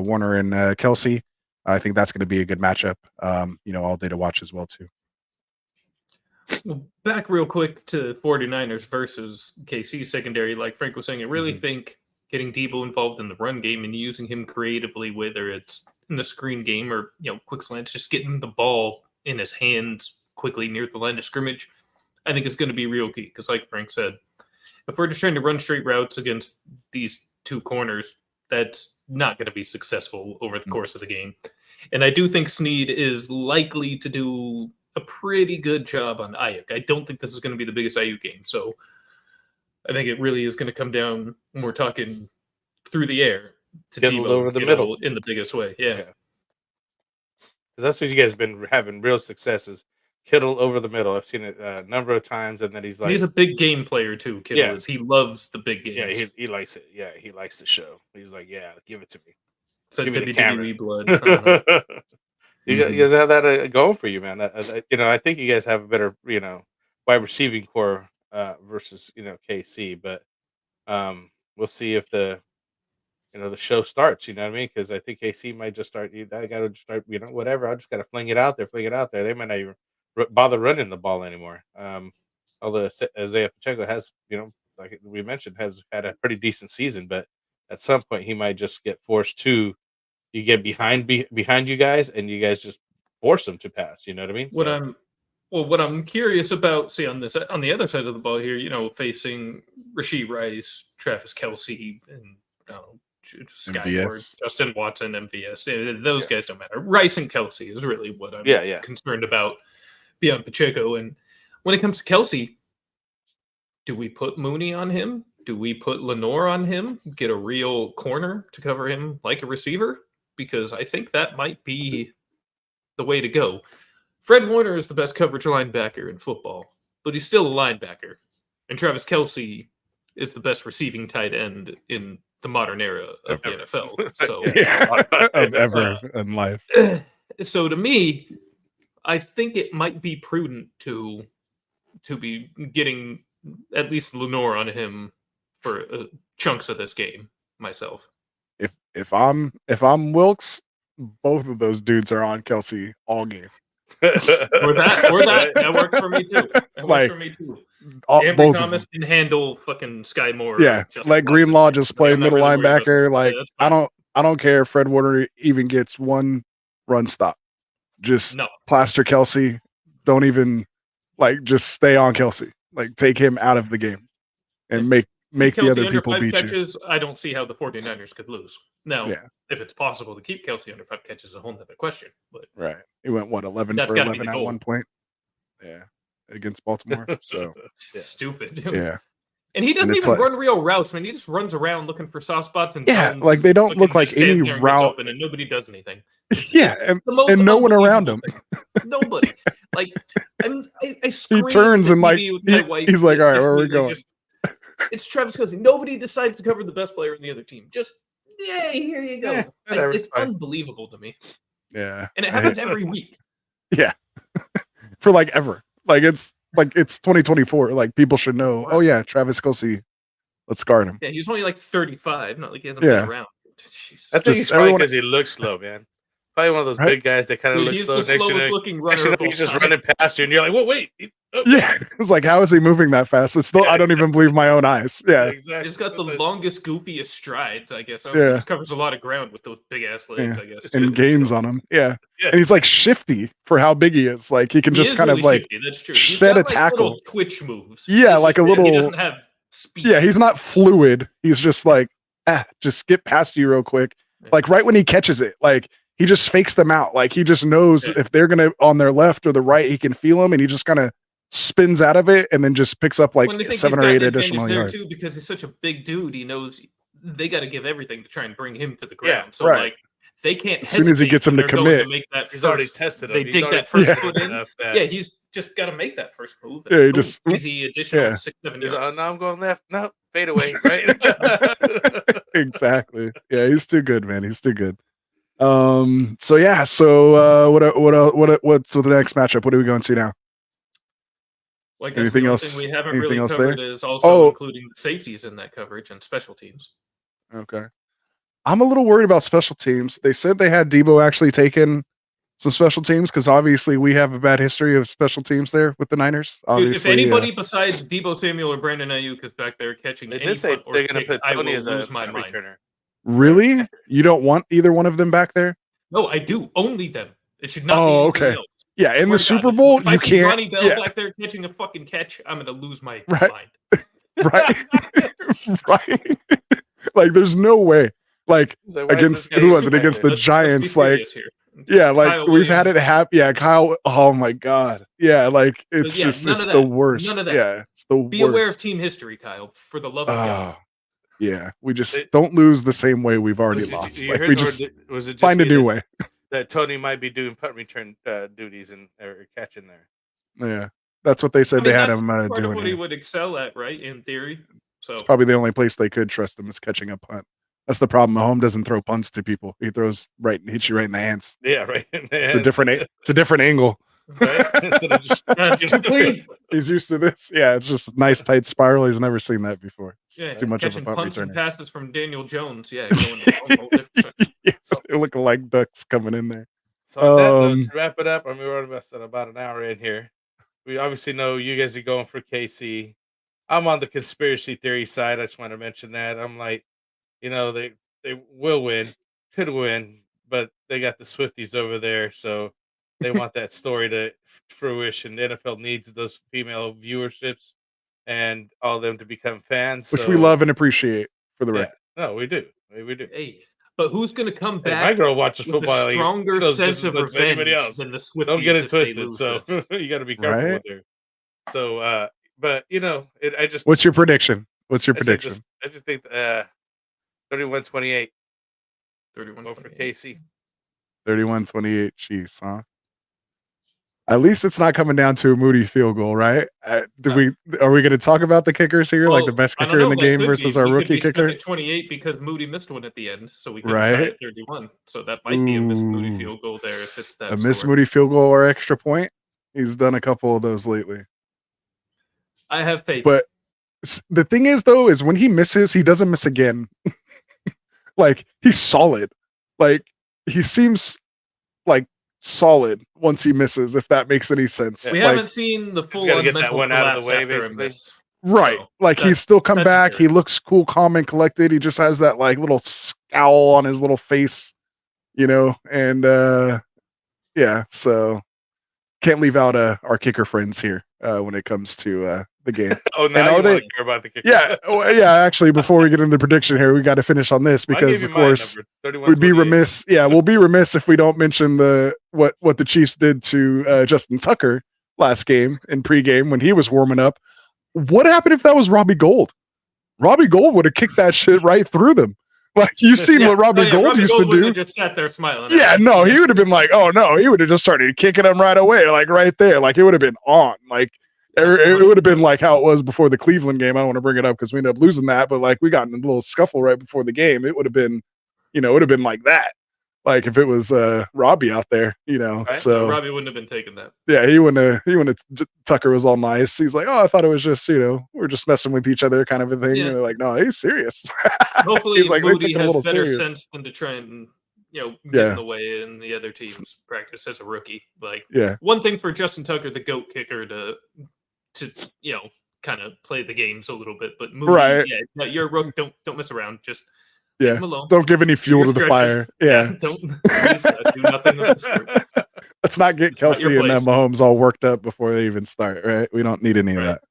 Warner and Kelsey. I think that's going to be a good matchup, all day to watch as well too. Well, back real quick to 49ers versus KC secondary. Like Frank was saying, I really think getting Debo involved in the run game and using him creatively, whether it's in the screen game or quick slants, just getting the ball in his hands quickly near the line of scrimmage, I think is going to be real key. Because like Frank said, if we're just trying to run straight routes against these two corners, that's not going to be successful over the course of the game. And I do think Snead is likely to do a pretty good job on Ayuk. I don't think this is going to be the biggest Ayuk game. So I think it really is going to come down when we're talking through the air to Kittle Debo over the middle in the biggest way. Yeah. Because that's what you guys have been having real successes. Kittle over the middle. I've seen it a number of times, and then he's a big game player too. Kittle is. He loves the big games. Yeah, he likes it. Yeah, he likes the show. He's like, yeah, give it to me. So give me the WWE blood. You guys have that going for you, man. I think you guys have a better, wide receiving core versus KC, but we'll see if the show starts. You know what I mean? Because I think KC might just start. I got to start. Whatever. I just got to fling it out there. They might not even bother running the ball anymore. Although Isaiah Pacheco has, like we mentioned, has had a pretty decent season, but at some point he might just get forced to. You get behind you guys, and you guys just force them to pass. You know what I mean? What I'm curious about, see on the other side of the ball here, facing Rashee Rice, Travis Kelce, and Skyward, Justin Watson, MVS. Those guys don't matter. Rice and Kelce is really what I'm concerned about beyond Pacheco. And when it comes to Kelce, do we put Mooney on him? Do we put Lenore on him? Get a real corner to cover him like a receiver? Because I think that might be the way to go. Fred Warner is the best coverage linebacker in football, but he's still a linebacker. And Travis Kelce is the best receiving tight end in the modern era of the NFL. So of ever in life. So to me, I think it might be prudent to be getting at least Lenore on him for chunks of this game myself. If I'm Wilkes, both of those dudes are on Kelce all game. or that works for me too. That works for me too. Ambry Thomas can handle fucking Sky Moore. Yeah, let Greenlaw just play middle linebacker. I don't care if Fred Warner even gets one run stop. Just plaster Kelce. Don't even just stay on Kelce. Take him out of the game and make the other people beat catches, you. I don't see how the 49ers could lose. Now, if it's possible to keep Kelce under 5 catches is a whole nother question. But right. He went, 11 for 11 at one point? Yeah. Against Baltimore. So stupid. Yeah. And he doesn't even run real routes, man. He just runs around looking for soft spots and they don't look like any route. And nobody does anything. And no one around him. Nobody. I he turns and he's like, all right, where are we going? It's Travis Kelce. Nobody decides to cover the best player in the other team. Just, yay, here you go. It's unbelievable to me. Yeah. And it happens every week. Yeah. For ever. It's 2024. People should know, oh yeah, Travis Kelce, let's guard him. Yeah, he's only 35. Not like he hasn't been around. Jeez. I think he's probably because he looks slow, man. Probably one of those big guys that kind of looks slow. He's the slowest looking runner. He's just running past you, and you're like, "Well, wait." Yeah, it's how is he moving that fast? It's still, I don't even believe my own eyes. Yeah, exactly. He's got the longest, goofiest strides, I guess. He just covers a lot of ground with those big ass legs, I guess. And gains on him. Yeah, and he's shifty for how big he is. He can just kind of shifty. That's true. Shed a tackle. Little twitch moves. Yeah, a little. He doesn't have speed. Yeah, he's not fluid. He's just just get past you real quick. Right when he catches it, he just fakes them out. He just knows if they're going to on their left or the right, he can feel them, and he just kind of spins out of it and then just picks up 7 or 8 additional yards. Too, because he's such a big dude, he knows they got to give everything to try and bring him to the ground. Yeah, so right. like they can't. As soon as he gets him to they're going commit. make that He's already first- tested him. They He's dig already that first tested foot him in. enough that- Yeah, he's just got to make that first move. Yeah, he Boom, just- easy additional yeah. 6-7 He's yards. like, no, I'm going left. No, fade away, right? Exactly. Yeah, he's too good, man. He's too good. So yeah, so what's the next matchup? What are we going to now? Well, I guess Anything the only else- thing we haven't anything really else covered there? is also Oh. including the safeties in that coverage and special teams. Okay. I'm a little worried about special teams. They said they had Debo actually taken some special teams because obviously we have a bad history of special teams there with the Niners. Dude, Obviously, if anybody besides Debo Samuel or Brandon Ayuk is back there catching They any did say punt or they're going to kick, put I Tony will as a lose my punt mind. returner. really, you don't want either one of them back there? No, I do. Only them. It should not Oh, be anybody okay. else. Yeah, in Swear the to Super God, Bowl, if I you see can't. Ronnie Bell Yeah, back there catching a fucking catch, I'm going to lose my Right. mind. right, right. Like, there's no way. Like He's like, why is against this guy who was it? back Against there? the Giants, like. serious here. Yeah, like Kyle we've had it Williams. happen. Yeah, Kyle. Oh my God. Yeah, like it's yeah, just none it's of the that. worst. None of that. Yeah, it's the Be worst. aware of team history, Kyle. For the love of God. Oh, yeah. We just It- don't lose the same way we've already Did you- lost. you Like heard- we or just was it just find a me new that- way. that Tony might be doing punt return duties and or catching there. Yeah, that's what they said I mean, they had that's him part of doing. what he Here. would excel at, right? In theory. So It's probably the only place they could trust him is catching a punt. That's the problem. Mahomes doesn't throw punts to people. He throws right and hits you right in the hands. Yeah, right. It's a different. It's a different angle. right? Instead of just that's too clean. He's used to this. Yeah, it's just a nice tight spiral. He's never seen that before. It's Yeah, too much of a catching punt punts and returner. passes from Daniel Jones. Yeah, going a whole different- Yeah, they look like ducks coming in there. So on that note, Um, to wrap it up, I mean, we're about an hour in here. We obviously know you guys are going for KC. I'm on the conspiracy theory side. I just want to mention that. I'm like, they will win, could win, but they got the Swifties over there, so they want that story to fruition. The NFL needs those female viewerships and all of them to become fans. which so, we love and appreciate for the Yeah, record. no, we do. We do. Hey, but who's going to come Hey, back? my girl watches with football. a stronger knows just sense as of much as anybody revenge else. than the Swifties. Don't get it if they twisted. lose So this. you got to be careful Right? with her. So, but I just What's your prediction? What's your I said prediction? I just think 31-28 31 go for KC. 31-28 Chiefs, huh? At least it's not coming down to a Moody field goal, right? Are we going to talk about the kickers here, like the best I don't kicker in know, the that game could versus be. our We could rookie be stuck kicker? at 28 because Moody missed one at the end, so we could tie Right. at 31. So that might be a missed Moody Ooh. field goal there if it's that. A miss score. Moody field goal or extra point? He's done a couple of those lately. I have faith. But the thing is, though, is when he misses, he doesn't miss again. Like, he's solid. Like, he seems like solid once he misses, if that makes any sense. we Like, haven't seen the full gotta on get that mental one out of the collapse way, after a basically. miss. right. So Like, he's that's- still come that's back. He encouraging. looks cool, calm, and collected. He just has that, like, little scowl on his little face, and yeah, so can't leave out our kicker friends here when it comes to the game. Oh, now And you are they- want to care about the kicker. Yeah, actually, before we get into the prediction here, we got to finish on this I gave because, you of my course, number, 31-28. we'd be remiss. Yeah, we'll be remiss if we don't mention what the Chiefs did to Justin Tucker last game in pregame when he was warming up. What happened if that was Robbie Gould? Robbie Gould would have kicked that shit right through them. Like, you've seen Yeah. what Robbie Gould Robbie used Gould to wouldn't do. have just sat there smiling. Yeah, no, he would have been like, oh no, he would have just started kicking him right away, like right there. Like, it would have been on. Like, it would have been like how it was before the Cleveland game. I don't want to bring it up because we ended up losing that, but like we got in a little scuffle right before the game. It would have been, it would have been like that. Like if it was Robbie out there, Right. So Robbie wouldn't have been taking that. yeah, he wouldn't have. Tucker was all nice. He's like, oh, I thought it was just, we're just messing with each other kind of a thing. Yeah. And they're like, no, he's serious. Hopefully, He's like, they Moody took it a has little better serious. sense than to try and get Yeah. in the way in the other team's practice as a rookie. Like Yeah. one thing for Justin Tucker, the GOAT kicker, to kind of play the games a little bit, but Moody, Right. yeah, no, you're a rookie. Don't mess around. Just Yeah. leave him alone. Don't give any fuel your to the stretches. fire. Yeah. Don't please, do nothing of the sort. Let's not get It's not Kelsey your and place. Mahomes all worked up before they even start, right? We don't need any of Right. that.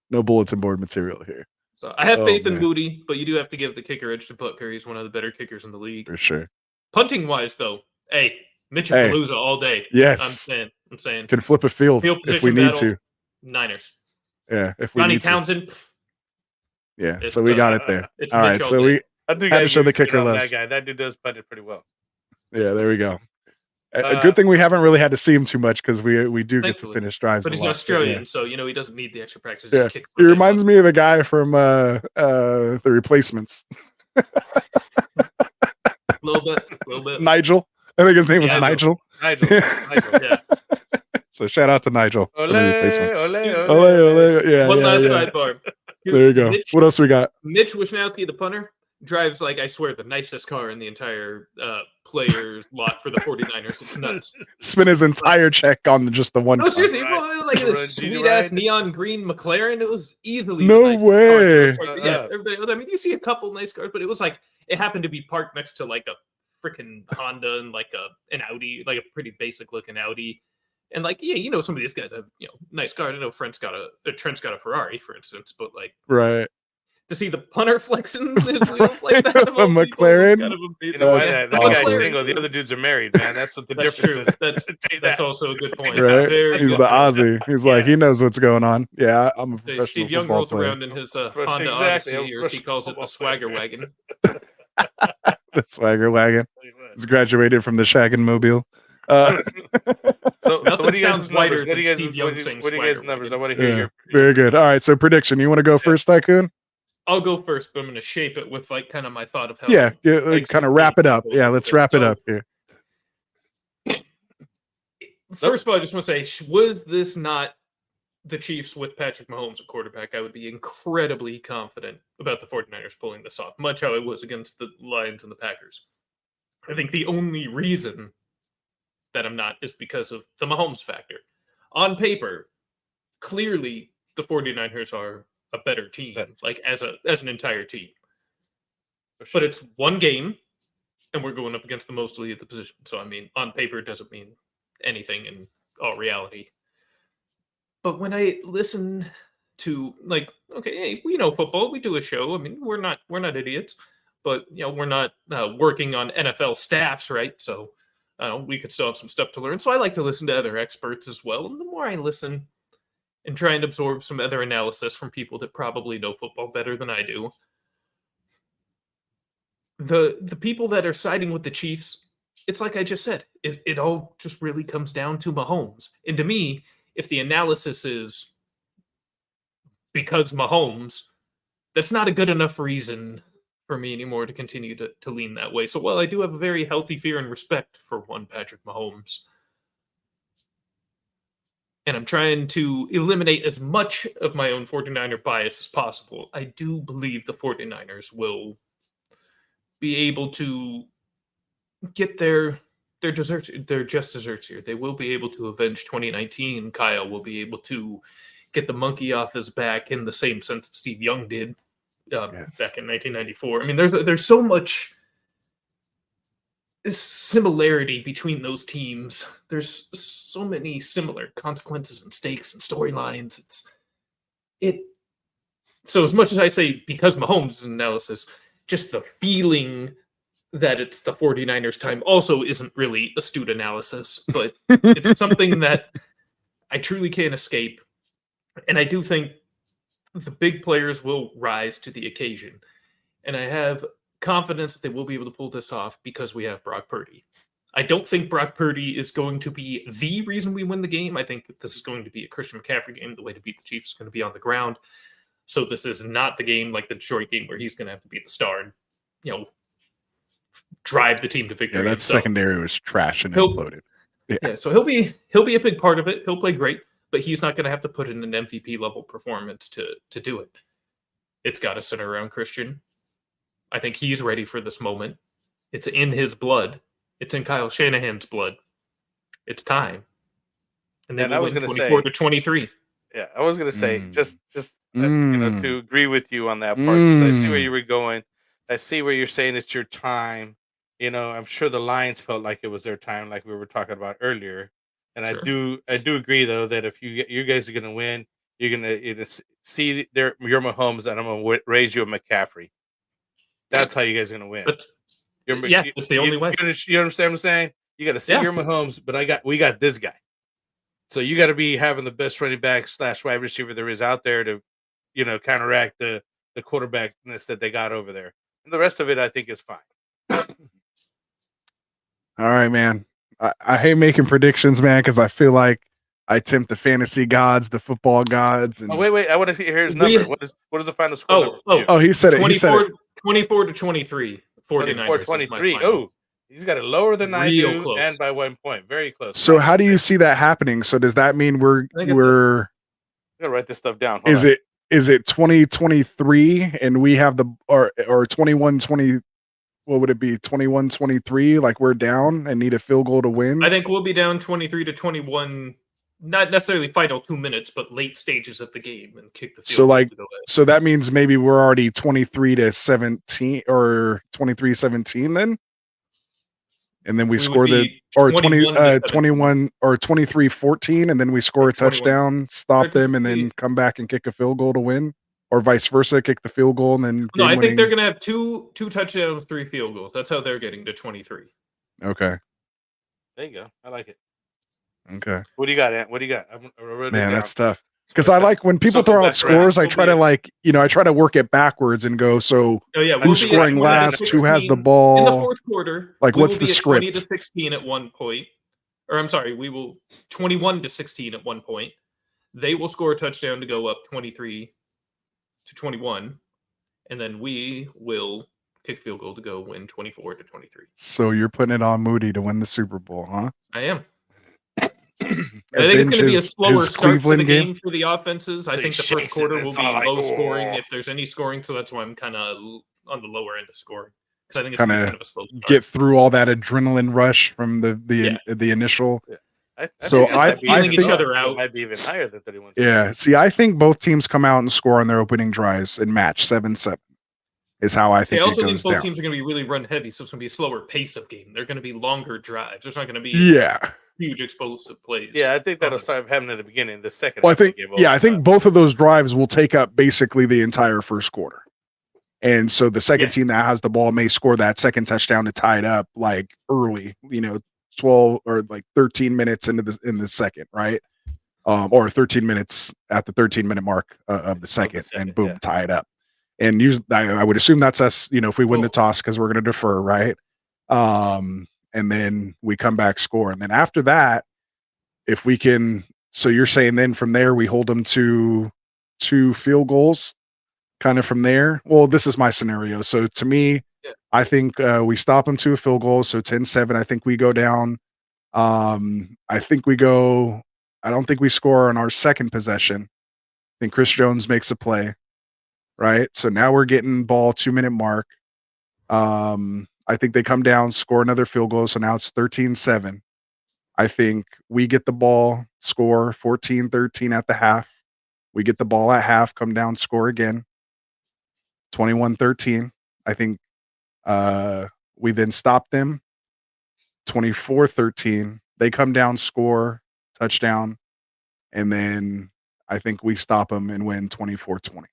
No bulletin board material here, So I have Oh, faith in man. Moody, but you do have to give the kicker edge to Butker. He's one of the better kickers in the league. for sure. Punting wise, though, hey, Mitch Hey. Palooza all day. Yes. I'm saying, Can flip a field field if we position need battle, to. Niners. Yeah, if we Ronnie need to. Townsend. pff, Yeah, it's so we the- got it there. It's All Mitch right, all so day. I do Had to gotta show give the you credit kicker on list. that guy. That dude does punt it pretty well. Yeah, there we go. A good thing we haven't really had to see him too much because we do get to Thankfully. finish drives. But a he's lot. Australian, Yeah. so he doesn't need the extra practice. Yeah. Just kicks He reminds me of a guy from The Replacements. a little bit. Nigel. I think his name was Nigel. Nigel. Yeah. So shout out to Nigel. Ole, from The Replacements. ole, ole, Ole, ole. Yeah, One yeah, last yeah. sidebar. There you go. What else we got? Mitch Wishnowsky, the punter, drives like I swear the nicest car in the entire players lot for the 49ers. It's nuts. Spent his entire check on just the one. No, car. seriously, bro, it was like this Run, sweet ass ride. neon green McLaren. It was easily No the nicest way. car. Yeah, everybody. I mean, you see a couple nice cars, but it was like it happened to be parked next to like a freaking Honda and like an Audi, like a pretty basic looking Audi. And like, yeah, you know, some of these guys have nice cars. I know Trent's got a Ferrari, for instance, but like, Right. to see the punter flexing his wheels like that, A McLaren? kind of You amazing. know why That's that guy's awesome. single. The other dudes are married, man. That's what the That's difference true. is. That's also a good point. Right. Very He's good the point. Aussie. He's like, he knows what's going on. Yeah, I'm a So professional Steve Young football rolls player. around in his Honda Exactly, Odyssey, or as he calls it, the Swagger Wagon. The swagger wagon. He's graduated from the Shaggin' Mobile. So Nothing what do you guys' sounds lighter numbers? What do than you guys? Steve Young What saying do you guys' Swagger numbers? I Wagon. want to hear Yeah. your. Very good. All right. So prediction. You want to go first, Tycoon? I'll go first, but I'm going to shape it with like kind of my thought of how. Yeah. Thanks Kind of for wrap it up. being Yeah. here. Let's wrap it So- up here. First of all, I just want to say, was this not the Chiefs with Patrick Mahomes at quarterback, I would be incredibly confident about the 49ers pulling this off, much how it was against the Lions and the Packers. I think the only reason that I'm not is because of the Mahomes factor. On paper, clearly the 49ers are a better team, like as an entire team. But it's one game, and we're going up against the most elite at the position. So, I mean, on paper, it doesn't mean anything in all reality. But when I listen to, like, okay, hey, we know football, we do a show. I mean, we're not idiots, but we're not working on NFL staffs, right? So we could still have some stuff to learn. So I like to listen to other experts as well. And the more I listen and try and absorb some other analysis from people that probably know football better than I do, the people that are siding with the Chiefs, it's like I just said, it all just really comes down to Mahomes. And to me, if the analysis is because Mahomes, that's not a good enough reason for me anymore to continue to lean that way. So while I do have a very healthy fear and respect for one Patrick Mahomes, and I'm trying to eliminate as much of my own 49er bias as possible, I do believe the 49ers will be able to get their desserts, their just desserts here. They will be able to avenge 2019. Kyle will be able to get the monkey off his back in the same sense that Steve Young did back in 1994. I mean, there's so much similarity between those teams. There's so many similar consequences and stakes and storylines. So as much as I say because Mahomes' analysis, just the feeling that it's the 49ers time also isn't really astute analysis, but it's something that I truly can't escape. And I do think the big players will rise to the occasion. And I have confidence that they will be able to pull this off because we have Brock Purdy. I don't think Brock Purdy is going to be the reason we win the game. I think this is going to be a Christian McCaffrey game. The way to beat the Chiefs is going to be on the ground. So this is not the game like the Detroit game where he's going to have to be the star and, drive the team to victory. Yeah, that secondary was trash and imploded. Yeah, so he'll be a big part of it. He'll play great, but he's not going to have to put in an MVP level performance to do it. It's got to center around Christian. I think he's ready for this moment. It's in his blood. It's in Kyle Shanahan's blood. It's time. And then I was going to say 24-23. Yeah, I was going to say just to agree with you on that part. 'Cause I see where you were going. I see where you're saying it's your time. I'm sure the Lions felt like it was their time, like we were talking about earlier. And sure. I do agree though that if you guys are going to win, you're going to see your Mahomes, and I'm going to raise you a McCaffrey. That's how you guys are going to win. It's the only way. You understand what I'm saying? You got to see your Mahomes, but we got this guy. So you got to be having the best running back / wide receiver there is out there to, counteract the quarterbackness that they got over there. And the rest of it, I think, is fine. All right, man. I hate making predictions, man, because I feel like I tempt the fantasy gods, the football gods. And Oh, wait. I want to hear his number. What is the final score number? Oh, he said it. He said it. 24 to 23. 24-23. Oh, he's got it lower than I do, close. And by 1 point. Very close. So how do you see that happening? So does that mean we're I gotta write this stuff down. Is it 2023 and we have the or 21-20? What would it be? 21-23? Like we're down and need a field goal to win? I think we'll be down 23 to 21. Not necessarily final 2 minutes, but late stages of the game and kick the field goal. So that means maybe we're already 23 to 17 or 23-17 then? And then we score or 21 or 23-14, and then we score a touchdown, stop them, and then come back and kick a field goal to win, or vice versa, kick the field goal and then. No, I think they're going to have two touchdowns, 3 field goals. That's how they're getting to 23. Okay. There you go. I like it. Okay. What do you got, Ant? What do you got? Man, that's tough. Because I like when people throw out scores, I try to I try to work it backwards and go, so who's scoring last, who has the ball. In the fourth quarter, like what's the script? 20 to 16 at one point. Or I'm sorry, we will 21 to 16 at one point. They will score a touchdown to go up 23 to 21. And then we will kick field goal to go win 24 to 23. So you're putting it on Moody to win the Super Bowl, huh? I am. I think it's going to be a slower start to the game for the offenses. I think the first quarter will be low scoring if there's any scoring. So that's why I'm kind of on the lower end of scoring. Because I think it's going to be kind of a slow start. Get through all that adrenaline rush from the initial. Yeah. I think each other out. It might be even higher than 31. Yeah. See, I think both teams come out and score on their opening drives and match 7-7. Is how I think. I also it think goes both down. teams are going to be really run heavy, so it's going to be a slower pace of game. They're going to be longer drives. There's not going to be huge explosive plays. Yeah, I think that'll start happening at the beginning. The second. Well, I think both of those drives will take up basically the entire first quarter, and so the second team that has the ball may score that second touchdown to tie it up like early, 12 or like 13 minutes in the second, right? Or 13 minutes at the 13-minute mark of the second, and boom, tie it up. And usually, I would assume that's us, if we win the toss because we're going to defer, right? And then we come back, score. And then after that, if we can, so you're saying then from there, we hold them to 2 field goals kind of from there. Well, this is my scenario. So to me, I think we stop them to a field goal. So 10-7, I think we go down. I don't think we score on our second possession. I think Chris Jones makes a play. Right. So now we're getting ball 2-minute mark. I think they come down, score another field goal. So now it's 13-7. I think we get the ball, score 14-13 at the half. We get the ball at half, come down, score again. 21-13. I think we then stop them. 24-13. They come down, score, touchdown. And then I think we stop them and win 24-20.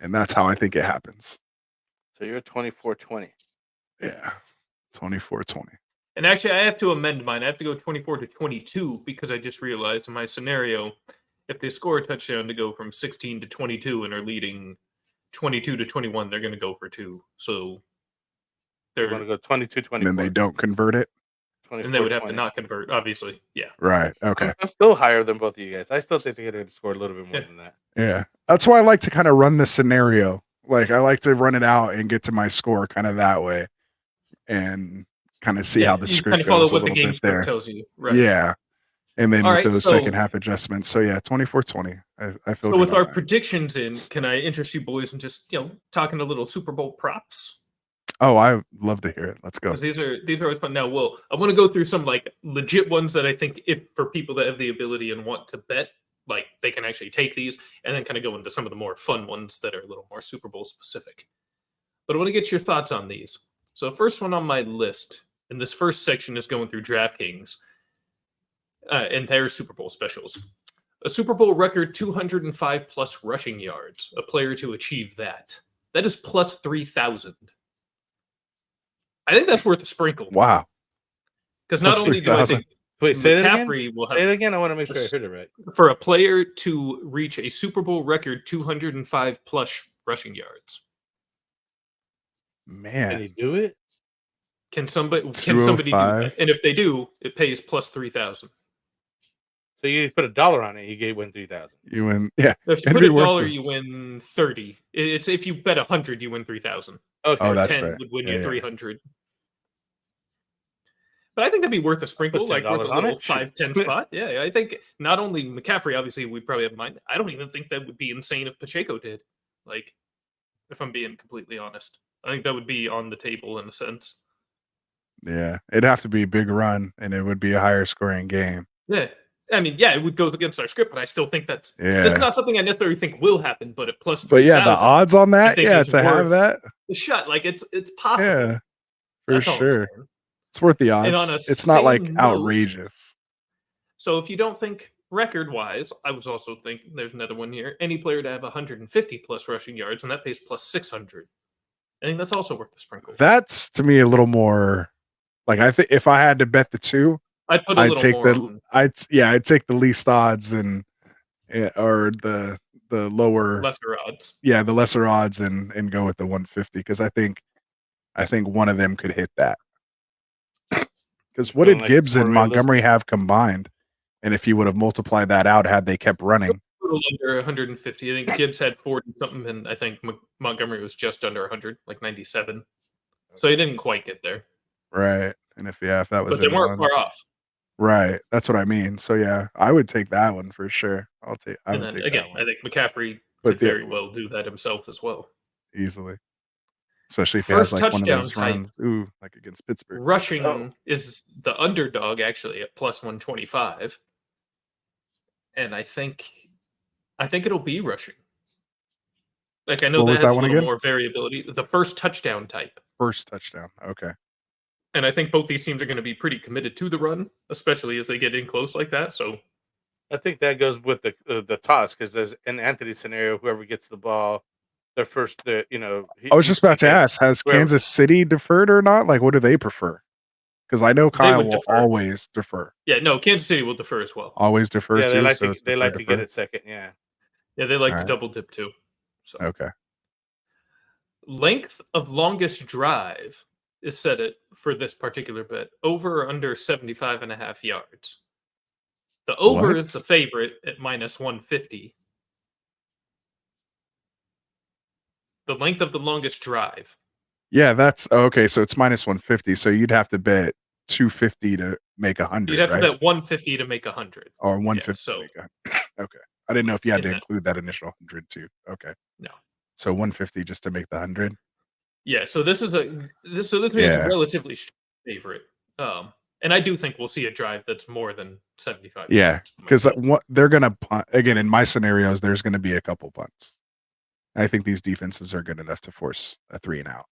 And that's how I think it happens. So you're 24-20. Yeah, 24-20. And actually, I have to amend mine. I have to go 24-22 because I just realized in my scenario, if they score a touchdown to go from 16 to 22 and are leading 22 to 21, they're going to go for 2. So they're going to go 22-24. And then they don't convert it. And they would have to not convert, obviously. Yeah. Right. Okay. I'm still higher than both of you guys. I still think they're going to score a little bit more than that. Yeah. That's why I like to kind of run the scenario. Like I like to run it out and get to my score kind of that way and kind of see how the script kind of follow goes what a the little game bit there. tells you. Right. Yeah. And then with those so, second half adjustments. So yeah, 24-20. I feel so with our that. predictions in, can I interest you boys in just, talking a little Super Bowl props? Oh, I love to hear it. Let's go. These are always fun. Now, I want to go through some like legit ones that I think if for people that have the ability and want to bet, like they can actually take these, and then kind of go into some of the more fun ones that are a little more Super Bowl specific. But I want to get your thoughts on these. So the first one on my list, and this first section is going through DraftKings and their Super Bowl specials. A Super Bowl record 205 plus rushing yards. A player to achieve that. That is plus 3,000. I think that's worth a sprinkle. Wow. Because not only do I think Wait, say that McCaffrey again? will have Say that again. I want to make sure I heard it right. For a player to reach a Super Bowl record 205 plus rushing yards. Can Man, he do it? Can somebody do that? 205. And if they do, it pays plus 3,000. So you put $1 on it, you win 3,000. You win, yeah. If you It'd put be $1, worth it. you win 30. It's if you bet 100, you win 3,000. Okay. Oh, Or that's 10 right. would win Yeah, you yeah. 300. But I think that'd be worth a sprinkle, like worth a $10 on little it? Shoot. 5-10 spot. Yeah, I think not only McCaffrey, obviously we probably have in mind. I don't even think that would be insane if Pacheco did. Like, if I'm being completely honest, I think that would be on the table in a sense. Yeah, it'd have to be a big run, and it would be a higher scoring game. Yeah, I mean, yeah, it would go against our script, but I still think that's not something I necessarily think will happen. But at plus 3,000, but yeah, the odds on that, is to have worth that, the shot, like it's possible. yeah, for That's all I'm sure, saying. it's worth the And odds. on a It's not like same note, outrageous. So if you don't think record-wise, I was also thinking there's another one here. Any player to have 150 plus rushing yards, and that pays plus 600. I think that's also worth the sprinkle. That's to me a little more. Like I think if I had to bet the two, I'd put a little take more on I'd take the least odds or the lower lesser odds. Yeah, the lesser odds and go with the 150 because I think one of them could hit that. Because what did like Gibbs more and Montgomery have combined? And if you would have multiplied that out had they kept running, A little under 150. I think Gibbs had 40 something, and I think Montgomery was just under 100, like 97. So he didn't quite get there. right? And if that was, But they weren't far off. Right, that's what I mean. So yeah, I would take that one for sure. I would take Again, that one. I think McCaffrey But could very well do that himself as well. Easily, especially if he First has like one of touchdown those type. runs. Ooh, like against Pittsburgh. Rushing is the underdog actually at plus 125. And I think it'll be rushing. Like I know What that was has that a one little again? more variability. The first touchdown type. First touchdown. Okay. And I think both these teams are going to be pretty committed to the run, especially as they get in close like that. So I think that goes with the toss because there's an Anthony scenario. Whoever gets the ball, their first, I was just about to ask: has Kansas City deferred or not? Like, what do they prefer? Because I know Kyle will always defer. Yeah, no, Kansas City will defer as well. Always defer. Yeah, too, they like to get it second. Yeah, they like to double dip too. So. Okay. Length of longest drive is set at for this particular bet over or under 75.5 yards. The over is the favorite at minus 150. The length of the longest drive. Yeah, that's okay. So it's minus 150. So you'd have to bet 250 to make 100. You'd have right? to bet 150 to make 100. Or 150 to make 100. Okay. I didn't know if you had to that. include that initial 100 too. Okay. No. So 150 just to make the 100. Yeah. So this is this means a relatively favorite. And I do think we'll see a drive that's more than 75. Yeah, because they're going to punt again. In my scenarios, there's going to be a couple punts. I think these defenses are good enough to force a 3-and-out.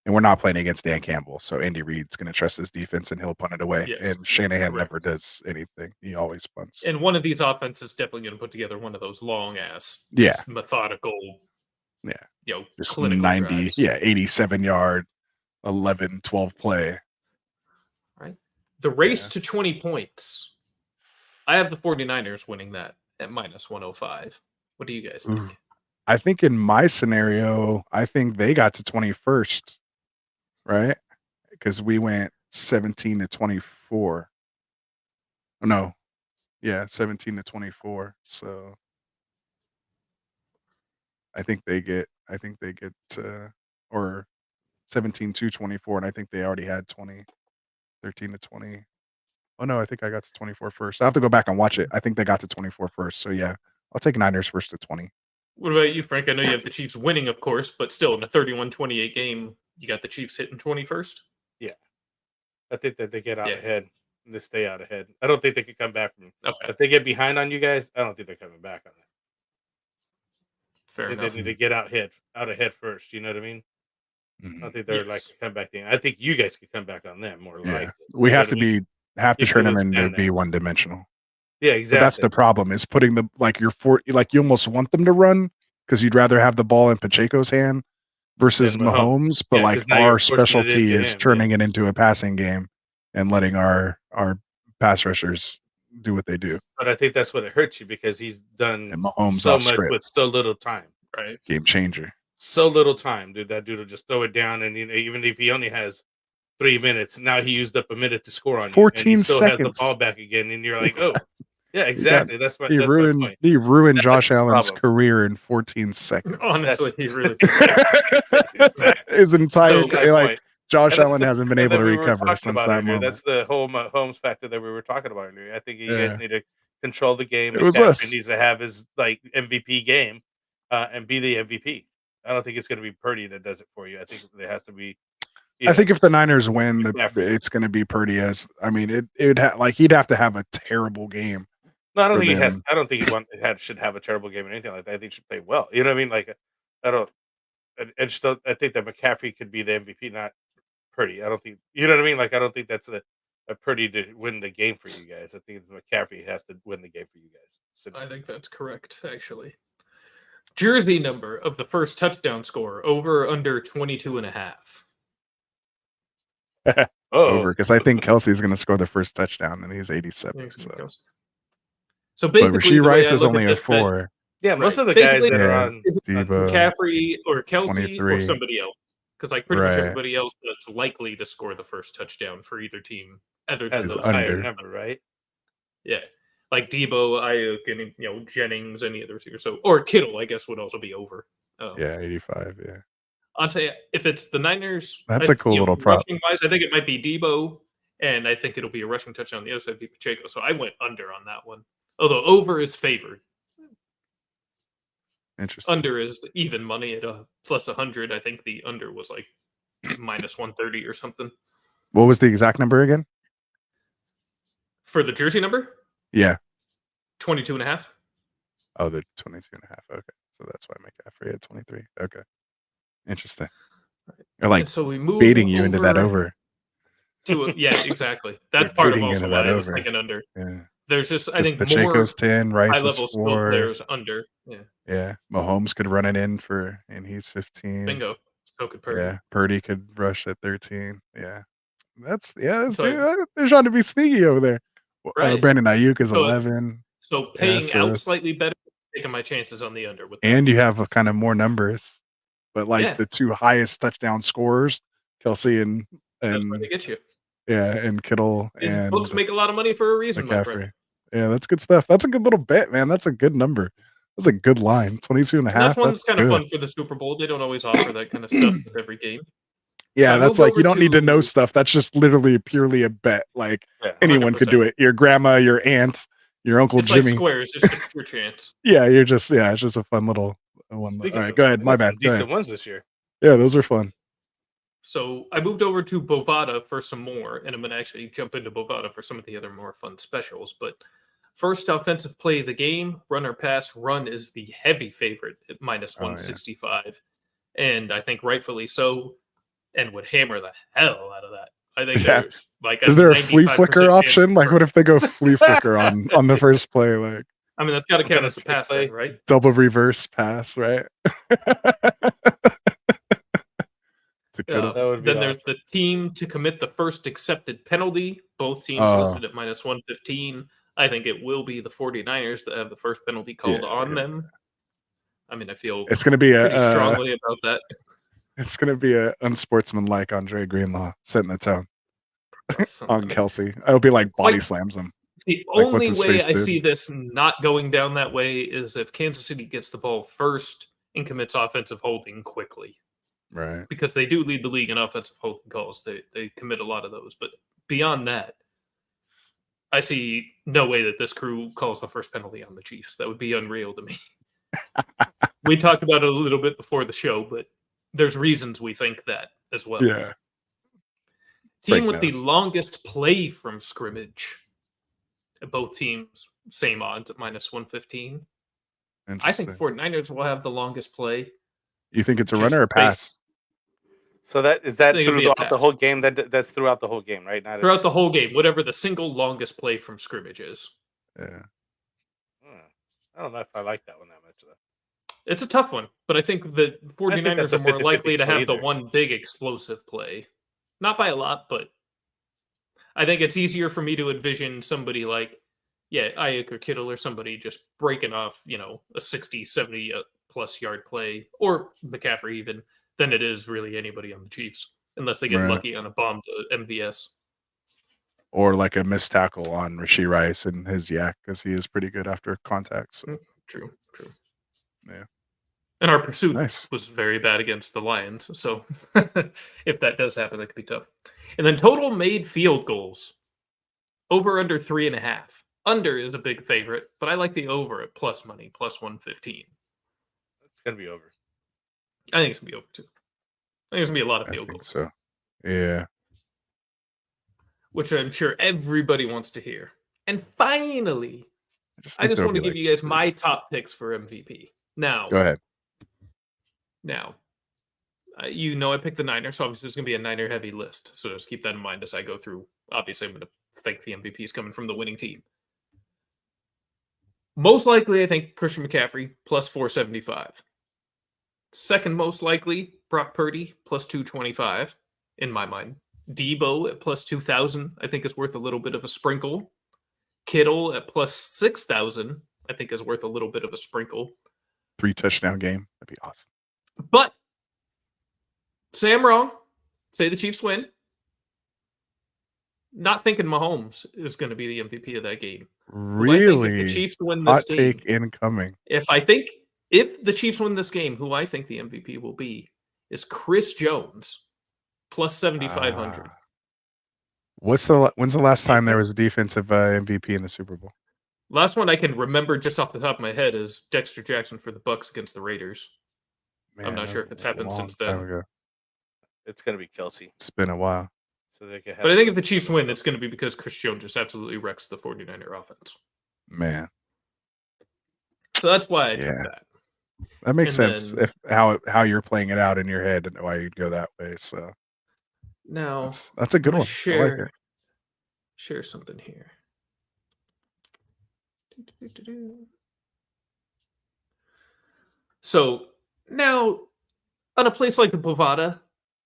And we're not playing against Dan Campbell, so Andy Reid's going to trust his defense and he'll punt it away. Yes, and Shanahan never does anything; he always punts. And one of these offenses is definitely going to put together one of those long ass, methodical, just clinical 90, drives. 87-yard, 11-12 play. Right. The race to 20 points. I have the 49ers winning that at minus 105. What do you guys think? I think in my scenario, I think they got to 21st, right? Because we went 17-24. Oh, no. Yeah, 17-24. So I think they get or 17-24, and I think they already had 13-20. Oh no, I think I got to 24 first. I have to go back and watch it. I think they got to 24 first. So yeah, I'll take Niners first to 20. What about you, Frank? I know you have the Chiefs winning, of course, but still in a 31-28 game, you got the Chiefs hitting 21st? Yeah. I think that they get out ahead. They stay out ahead. I don't think they can come back from. Okay. If they get behind on you guys, I don't think they're coming back on that. Fair enough. They need to get out ahead first. You know what I mean? Mm-hmm. I don't think they're like a comeback thing. I think you guys could come back on them more likely. We have to turn them into be one-dimensional. Yeah, exactly. But that's the problem is putting the you almost want them to run because you'd rather have the ball in Pacheco's hand versus Mahomes. But our specialty is turning it into a passing game and letting our pass rushers do what they do. But I think that's what it hurts you because he's done Mahomes so much with so little time, right? Game changer. so little time, dude. That dude will just throw it down, and even if he only has 3 minutes, now he used up a minute to score on you, and he 14 still has the seconds. ball back again, and you're like, oh, yeah, exactly. That's my point. He ruined That's Josh the Allen's problem. career in 14 seconds. Honestly, he really. Exactly. His entire That's my like point. Josh And that's Allen the hasn't been factor able that to we were recover talking since about that earlier. moment. That's the whole Holmes factor that we were talking about earlier. I think you guys need to control the game. It was McCaffrey us. needs to have his like MVP game and be the MVP. I don't think it's going to be Purdy that does it for you. I think there has to be. I think if the Niners win, McCaffrey. it's going to be Purdy. As I mean, he'd have to have a terrible game. No, I don't think he has. I don't think should have a terrible game or anything like that. I think he should play well. You know what I mean? Like, I don't. I just don't. I think that McCaffrey could be the MVP, not Purdy. I don't think. You know what I mean? Like, I don't think that's a Purdy to win the game for you guys. I think McCaffrey has to win the game for you guys. So, I think that's correct, actually. Jersey number of the first touchdown score, over or under 22.5. Over, because I think Kelsey's going to score the first touchdown, and he's 87. So basically, Rasheed Rice is only a 4. Yeah, most of the guys that are on Debo, McCaffrey or Kelsey 23. or somebody else, because like pretty much Right. everybody else that's likely to score the first touchdown for either team, other than has those a higher under. number, right? Yeah, like Debo, Ayuk, and Jennings, any other receiver. So or Kittle, I guess would also be over. Yeah, 85. Yeah, I'll say if it's the Niners, that's a cool little prop. Rushing wise, I think it might be Debo, and I think it'll be a rushing touchdown on the other side, be Pacheco. So I went under on that one. Although over is favored. Interesting. Under is even money at a plus 100. I think the under was like minus 130 or something. What was the exact number again? For the jersey number? Yeah. 22.5. Oh, the 22.5. Okay. So that's why McCaffrey at 23. Okay. Interesting. They're like so we move baiting you into that over. Yeah, exactly. That's part of also why I was over. thinking under. Yeah. There's just, I think, Pacheco's more 10, Rice high-level is skill 4. players under. Yeah. Yeah. Mahomes could run it in and he's 15. Bingo. So could Purdy. Yeah. Purdy could rush at 13. Yeah. That's So- they're trying to be sneaky over there. Right. Brandon Ayuk is So- 11. So paying so out it's- slightly better, taking my chances on the under. With And you have a kind of more numbers. But like Yeah. the two highest touchdown scorers, Kelsey and that's where they get you. yeah, and Kittle These and books make a lot of money for a reason, my friend. McCaffrey. Yeah, that's good stuff. That's a good little bet, man. That's a good number. That's a good line. 22.5. And that's one that's kind of good. fun for the Super Bowl. They don't always offer that kind of stuff with every game. Yeah, I that's moved like you over don't need to know to- stuff. That's just literally purely a bet. Like Yeah, anyone could do it. Your grandma, your aunt, your uncle It's Jimmy. like squares. It's just your chance. Yeah, it's just a fun little one. Speaking All right, of, go ahead. we My got some bad. Go decent ahead. ones this year. Yeah, those are fun. So I moved over to Bovada for some more, and I'm going to actually jump into Bovada for some of the other more fun specials. But first offensive play of the game, run or pass, run is the heavy favorite at minus 165. And I think rightfully so, and would hammer the hell out of that. I think Yeah. there's like Is there a flea 95% flicker chance option? Like, for- what if they go flea flicker on the first play? Like I mean, that's got to What count kind as of a pass, play? then, right? double reverse pass, right? It's a good Yeah. That would be Then there's awesome. the team to commit the first accepted penalty. Both teams Oh. listed at minus 115. I think it will be the 49ers that have the first penalty called Yeah, on yeah. them. I mean, I feel It's gonna be pretty a strongly about that. it's gonna be a unsportsmanlike Andre Greenlaw setting the tone on Kelsey. It'll be like body Like- slams him. The Like, what's only his way face I did? see this not going down that way is if Kansas City gets the ball first and commits offensive holding quickly, Right. because they do lead the league in offensive holding calls. They commit a lot of those, but beyond that, I see no way that this crew calls the first penalty on the Chiefs. That would be unreal to me. We talked about it a little bit before the show, but there's reasons we think that as well. Yeah. Team Frank with the knows. longest play from scrimmage. Both teams, same odds at minus 115. I think Interesting. 49ers will have the longest play. You think it's a just runner or based- pass? So that is that I think it'll be a throughout the pass. whole game. That's throughout the whole game, right? Not Throughout the whole game, whatever the single longest play from scrimmage is. Yeah. I don't know if I like that one that much though. It's a tough one, but I think the 49ers that's a are more 50-50 likely to play have the either. one big explosive play. Not by a lot, but I think it's easier for me to envision somebody like, Ayuk or Kittle or somebody just breaking off, a 60, 70 plus yard play, or McCaffrey even, than it is really anybody on the Chiefs, unless they get lucky on a bomb to MVS. Or like a missed tackle on Rashee Rice and his yak, because he is pretty good after contact. So. True. Yeah. And our pursuit was very bad against the Lions. So if that does happen, that could be tough. And then total made field goals. Over under 3.5. Under is a big favorite, but I like the over at plus money, plus 115. It's going to be over. I think it's going to be over too. I think it's going to be a lot of field goals. So, yeah. Which I'm sure everybody wants to hear. And finally, I just want to give you guys my top picks for MVP. Now, go ahead. Now, you know I picked the Niners, so obviously it's going to be a Niner-heavy list. So just keep that in mind as I go through. Obviously, I'm going to think the MVP is coming from the winning team. Most likely, I think Christian McCaffrey, plus 475. Second most likely, Brock Purdy, plus 225, in my mind. Debo at plus 2,000, I think is worth a little bit of a sprinkle. Kittle at plus 6,000, I think is worth a little bit of a sprinkle. 3 touchdown game. That'd be awesome. But, say I'm wrong. Say the Chiefs win. Not thinking Mahomes is going to be the MVP of that game. Really? If the Chiefs win this hot take incoming. If the Chiefs win this game, who I think the MVP will be is Chris Jones, plus 7,500. When's the last time there was a defensive MVP in the Super Bowl? Last one I can remember just off the top of my head is Dexter Jackson for the Bucks against the Raiders. Man, I'm not sure if it's happened since then. It's going to be Kelsey. It's been a while. So they can have but I think if the Chiefs win, it's going to be because Chris Jones just absolutely wrecks the 49er offense. Man. So that's why I took that. That makes sense if how you're playing it out in your head and why you'd go that way. So now that's a good one. Share something here. So now on a place like the Bovada,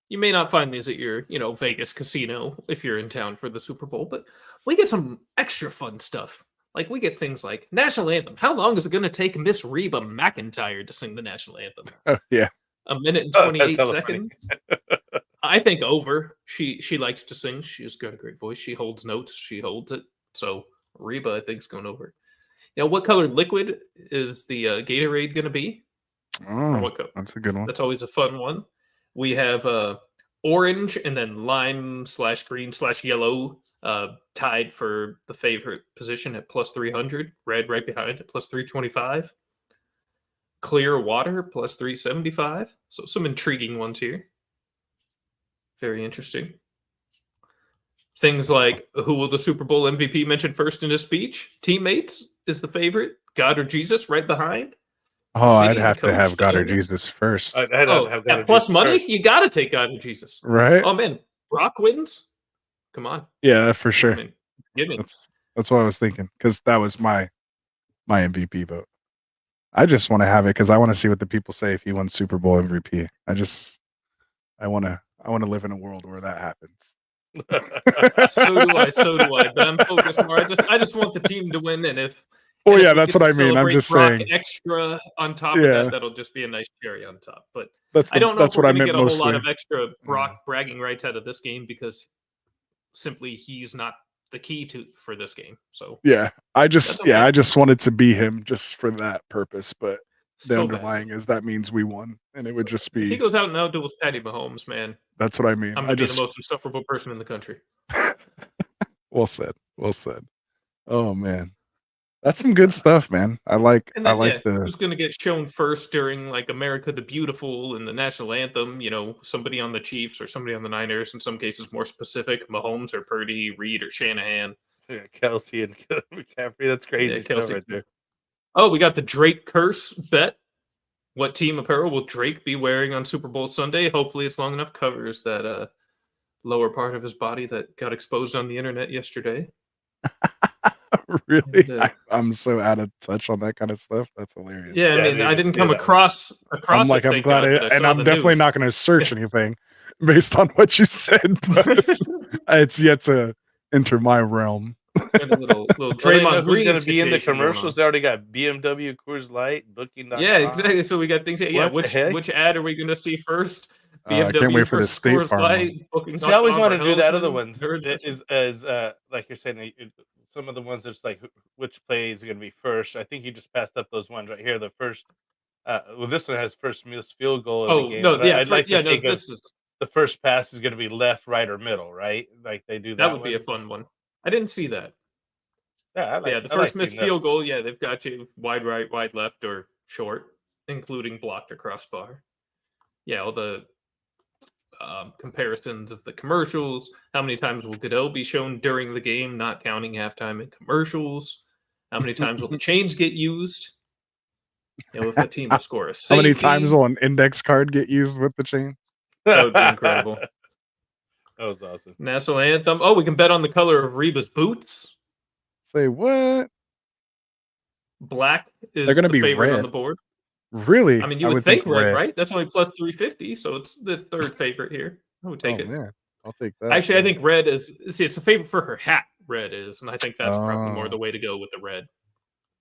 you may not find these at your, Vegas casino if you're in town for the Super Bowl, but we get some extra fun stuff. Like we get things like national anthem. How long is it going to take Miss Reba McEntire to sing the national anthem? Oh, yeah. A minute and 28 seconds. I think over. She likes to sing. She's got a great voice. She holds notes. She holds it. So Reba, I think, is going over. What colored liquid is the Gatorade going to be? Oh, what color? That's a good one. That's always a fun one. We have orange and then lime/green/yellow tied for the favorite position at plus 300. Red right behind at plus 325. Clear water plus 375. So some intriguing ones here. Very interesting. Things like who will the Super Bowl MVP mention first in his speech? Teammates is the favorite. God or Jesus right behind. Oh, I'd have to have God or Jesus first. I'd have God at plus money, you got to take God or Jesus. Right? Oh, man. Brock wins? Come on. Yeah, for sure. Give me. That's what I was thinking, because that was my MVP vote. I just want to have it because I want to see what the people say if he won Super Bowl MVP. I want to live in a world where that happens. So do I. But I'm focused more. I just want the team to win, and if that's what I mean. I'm just Brock saying extra on top of that, that'll just be a nice cherry on top. But I don't know that's if we're what I going to meant get a mostly. whole lot of extra Brock bragging rights out of this game because simply he's not the key for this game. So I just wanted to be him just for that purpose, but the underlying is that means we won, and it would just be. If he goes out and outduels Patty Mahomes, man. That's what I mean. I'm gonna be the most insufferable person in the country. Well said. Oh man, that's some good stuff, man. I like who's gonna get shown first during like America the Beautiful and the national anthem. Somebody on the Chiefs or somebody on the Niners. In some cases, more specific, Mahomes or Purdy, Reed or Shanahan. Yeah, Kelsey and McCaffrey. That's crazy stuff right there. Oh, we got the Drake curse bet. What team apparel will Drake be wearing on Super Bowl Sunday? Hopefully it's long enough covers that lower part of his body that got exposed on the internet yesterday. Really? And, I'm so out of touch on that kind of stuff. That's hilarious. Yeah, I mean, I didn't come across I'm like, I'm glad and I'm definitely not going to search anything based on what you said, but it's yet to enter my realm. Got a little Well, they know Draymond who's Green going to be in the situation going on. commercials. They already got BMW, Coors Light, Booking.com. Yeah, exactly. So we got things. Yeah, What the heck? which ad are we going to see first? I can't wait for the versus State Coors Farm one. Light, Booking.com. See, I always want to or do that other Hellsman, ones. or As like you're saying, some of the ones that's like which play is going to be first. I think you just passed up those ones right here. The first, well, this one has first missed field goal of the game. no, but yeah, I'd like to think of this is the first pass is going to be left, right, or middle, right? Like they do that that. would be a fun one. I didn't see that. Yeah, The first missed field goal. Yeah, they've got you wide right, wide left, or short, including blocked or crossbar. Yeah, all the comparisons of the commercials. How many times will Goodell be shown during the game, not counting halftime and commercials? How many times will the chains get used? If a team will score a safety. How many times will an index card get used with the chain? That would be incredible. That was awesome. National anthem. Oh, we can bet on the color of Reba's boots. Say what? Black is They're gonna the be favorite red. on the board. Really? I mean, you would think red, right? That's only plus 350, so it's the third favorite here. I would take it. Man. I'll take that. Actually, I think red is. See, it's the favorite for her hat. Red is, and I think that's probably more the way to go with the red.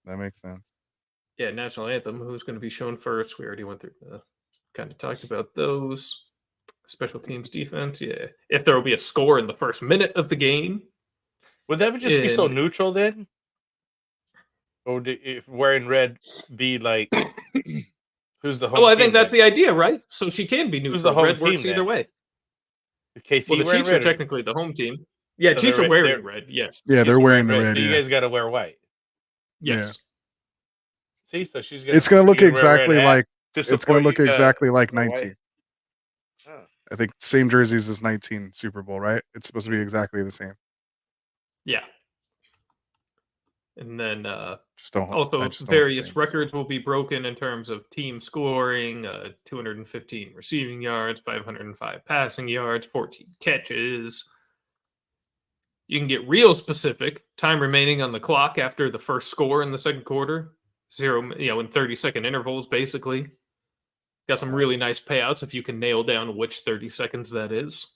That makes sense. Yeah, national anthem. Who's going to be shown first? We already went through. Kind of talked about those. Special teams defense. Yeah, if there will be a score in the first minute of the game. Would that just be so neutral then? Or if wearing red be like who's the home team? I think that's the idea, right? So she can be neutral. Who's the home red team works either way. KC Well, the Chiefs are technically the home team. Yeah, Chiefs are wearing red. Yes. Yeah, they're wearing the red. So you guys got to wear white. Yes. See, so she's gonna. It's gonna look exactly like. It's gonna look exactly like 19. I think same jerseys as 19 Super Bowl, right? It's supposed to be exactly the same. Yeah. And then also various records will be broken in terms of team scoring, 215 receiving yards, 505 passing yards, 14 catches. You can get real specific. Time remaining on the clock after the first score in the second quarter. 0, in 30-second intervals, basically. Got some really nice payouts if you can nail down which 30 seconds that is.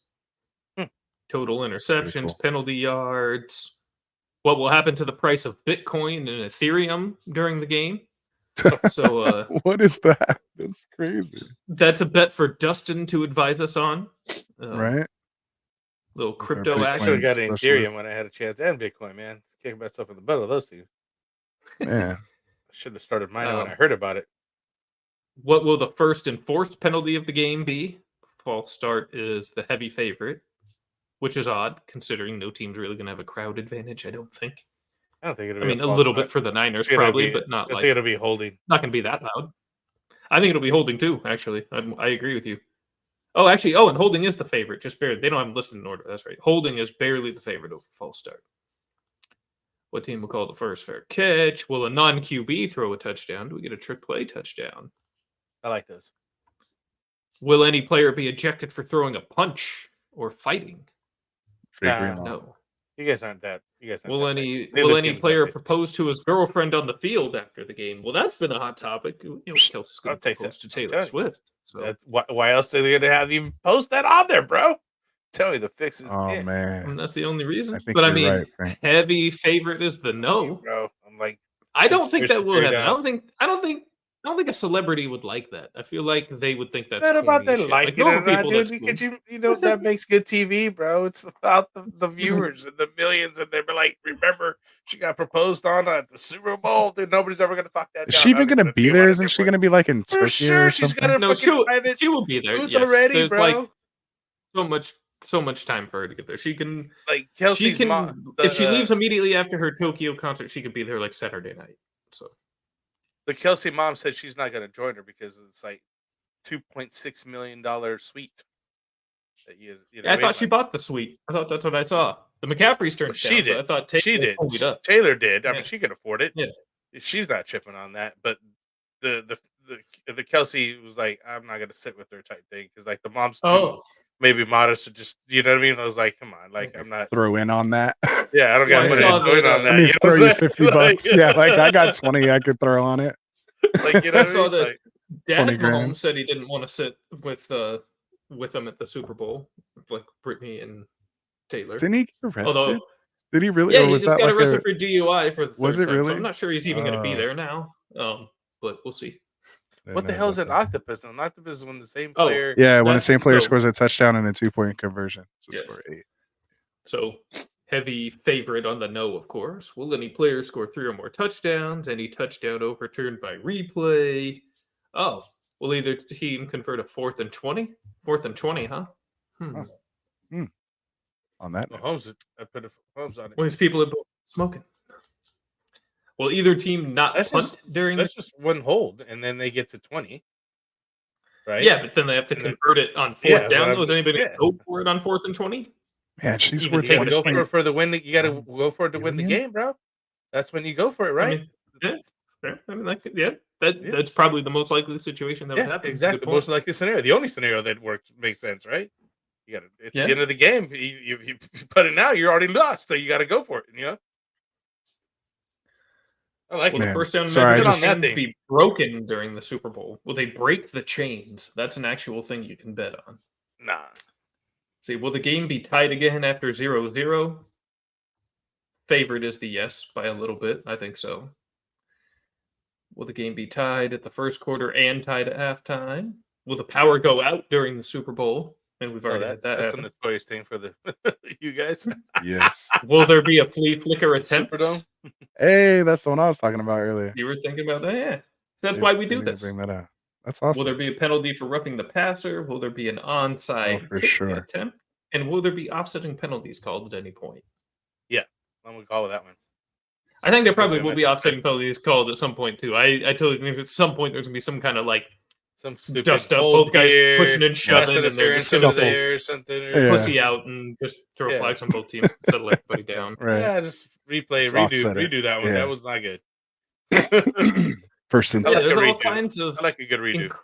Total interceptions, penalty yards. What will happen to the price of Bitcoin and Ethereum during the game? So, what is that? That's crazy. That's a bet for Dustin to advise us on. Right. Little crypto action. I should have got Ethereum when I had a chance, and Bitcoin, man. Kicking myself in the butt of those two. Man, I should have started mine when I heard about it. What will the first enforced penalty of the game be? False start is the heavy favorite, which is odd considering no team's really going to have a crowd advantage. I don't think. I don't think it'll be. I mean, a little bit for the Niners, probably, but not like. I think it'll be holding. Not going to be that loud. I think it'll be holding too. Actually, I agree with you. And holding is the favorite. Just barely. They don't have them listed in order. That's right. Holding is barely the favorite over false start. What team will call the first fair catch? Will a non-QB throw a touchdown? Do we get a trick play touchdown? I like those. Will any player be ejected for throwing a punch or fighting? No. You guys aren't that. Will any player propose to his girlfriend on the field after the game? Well, that's been a hot topic. Kelsey's going to propose to Taylor Swift. So why else are they going to have you post that on there, bro? Tell me the fix is. Oh man, I mean, that's the only reason. But I mean, right, heavy favorite is the no, bro. I'm like, I don't think that will happen. I don't think a celebrity would like that. I feel like they would think that's not about that shit. like it or not, dude. Because you know that makes good TV, bro. It's about the viewers and the millions, and they're like, remember she got proposed on at the Super Bowl, dude. Nobody's ever gonna talk that. Is she even gonna be there? Isn't she gonna be like in Turkey? For sure, she's got her fucking private. She will be there. Yes. Already, there's bro. Like so much time for her to get there. She can like Kelsey's mom. If she leaves immediately after her Tokyo concert, she could be there like Saturday night. So. The Kelsey mom said she's not going to join her because it's like $2.6 million suite. I thought she bought the suite. I thought that's what I saw. The McCaffrey's turned down. She did. I thought she did. Taylor did. I mean, she could afford it. Yeah. She's not chipping on that. But the Kelsey was like, I'm not going to sit with her type thing because like the mom's too maybe modest or just you know what I mean. I was like, come on, like I'm not throw in on that. Yeah, I don't got to put in on that. I mean, throw you $50. Yeah, like I got 20 I could throw on it. Like you know, I saw that Dad $20,000 Mahomes said he didn't want to sit with them at the Super Bowl, like Brittany and Taylor. Didn't he get arrested? Did he really? Yeah, Or he was just that got like arrested for DUI for the Was third it time. So really? I'm not sure he's even going to be there now. But we'll see. What the hell is an octopus? An octopus is when the same Oh, player. Yeah, when the That's same player so- scores a touchdown and a 2-point conversion. So Yes. score 8. So heavy favorite on the no, of course. Will any player score 3 or more touchdowns? Any touchdown overturned by replay? Oh, will either team convert a 4th and 20? 4th and 20, huh? Huh. On that note. Mahomes, I put Mahomes on it. Well, these people are both smoking. Will either team not That's punt just during That's just one hold, and then they get to 20. Right? Yeah, but then they have to And then- convert it on 4th Yeah, but down. I'm- Was anybody yeah. go for it on 4th and 20? Man, she's Even worth take You the gotta swing. go for the win. You got to go for it to win the Billion? game, bro. That's when you go for it, right? I mean, Yeah. that's probably the most likely situation that would Yeah, happen. exactly. Most likely scenario. The only scenario that works makes sense, right? You got to at Yeah. the end of the game. You put it now. You're already lost, so you got to go for it. You know. I like Will it. the first down sorry, I measure just- chains be broken during the Super Bowl? Will they break the chains? That's an actual thing you can bet on. Nah. See, will the game be tied again after 0-0? Favorite is the yes by a little bit. I think so. Will the game be tied at the first quarter and tied at halftime? Will the power go out during the Super Bowl? And we've already had that That's a happen. notorious thing for the you guys. Yes. Will there be a flea flicker attempt? Superdome. Hey, that's the one I was talking about earlier. You were thinking about that? Yeah. That's Dude, why we I do need to this. Bring that up. That's Will awesome. there be a penalty for roughing the passer? Will there be an onside for kick sure. attempt? And will there be offsetting penalties called at any point? I'm gonna call it that one. I think there That's gonna probably be a will be mess. offsetting penalties called at some point too. I totally think at some point there's gonna be some kind of like Some stupid dust up, hold both guys here, pushing and shoving, pass and they're interference just gonna over say there or something. Or, Yeah. pussy out and just throw Yeah. flags on both teams to settle everybody down. Right. Yeah, just replay, Just offset it. redo that one. Yeah. That was not good. I First and I like Yeah, a there's all redo. kinds of like a good redo.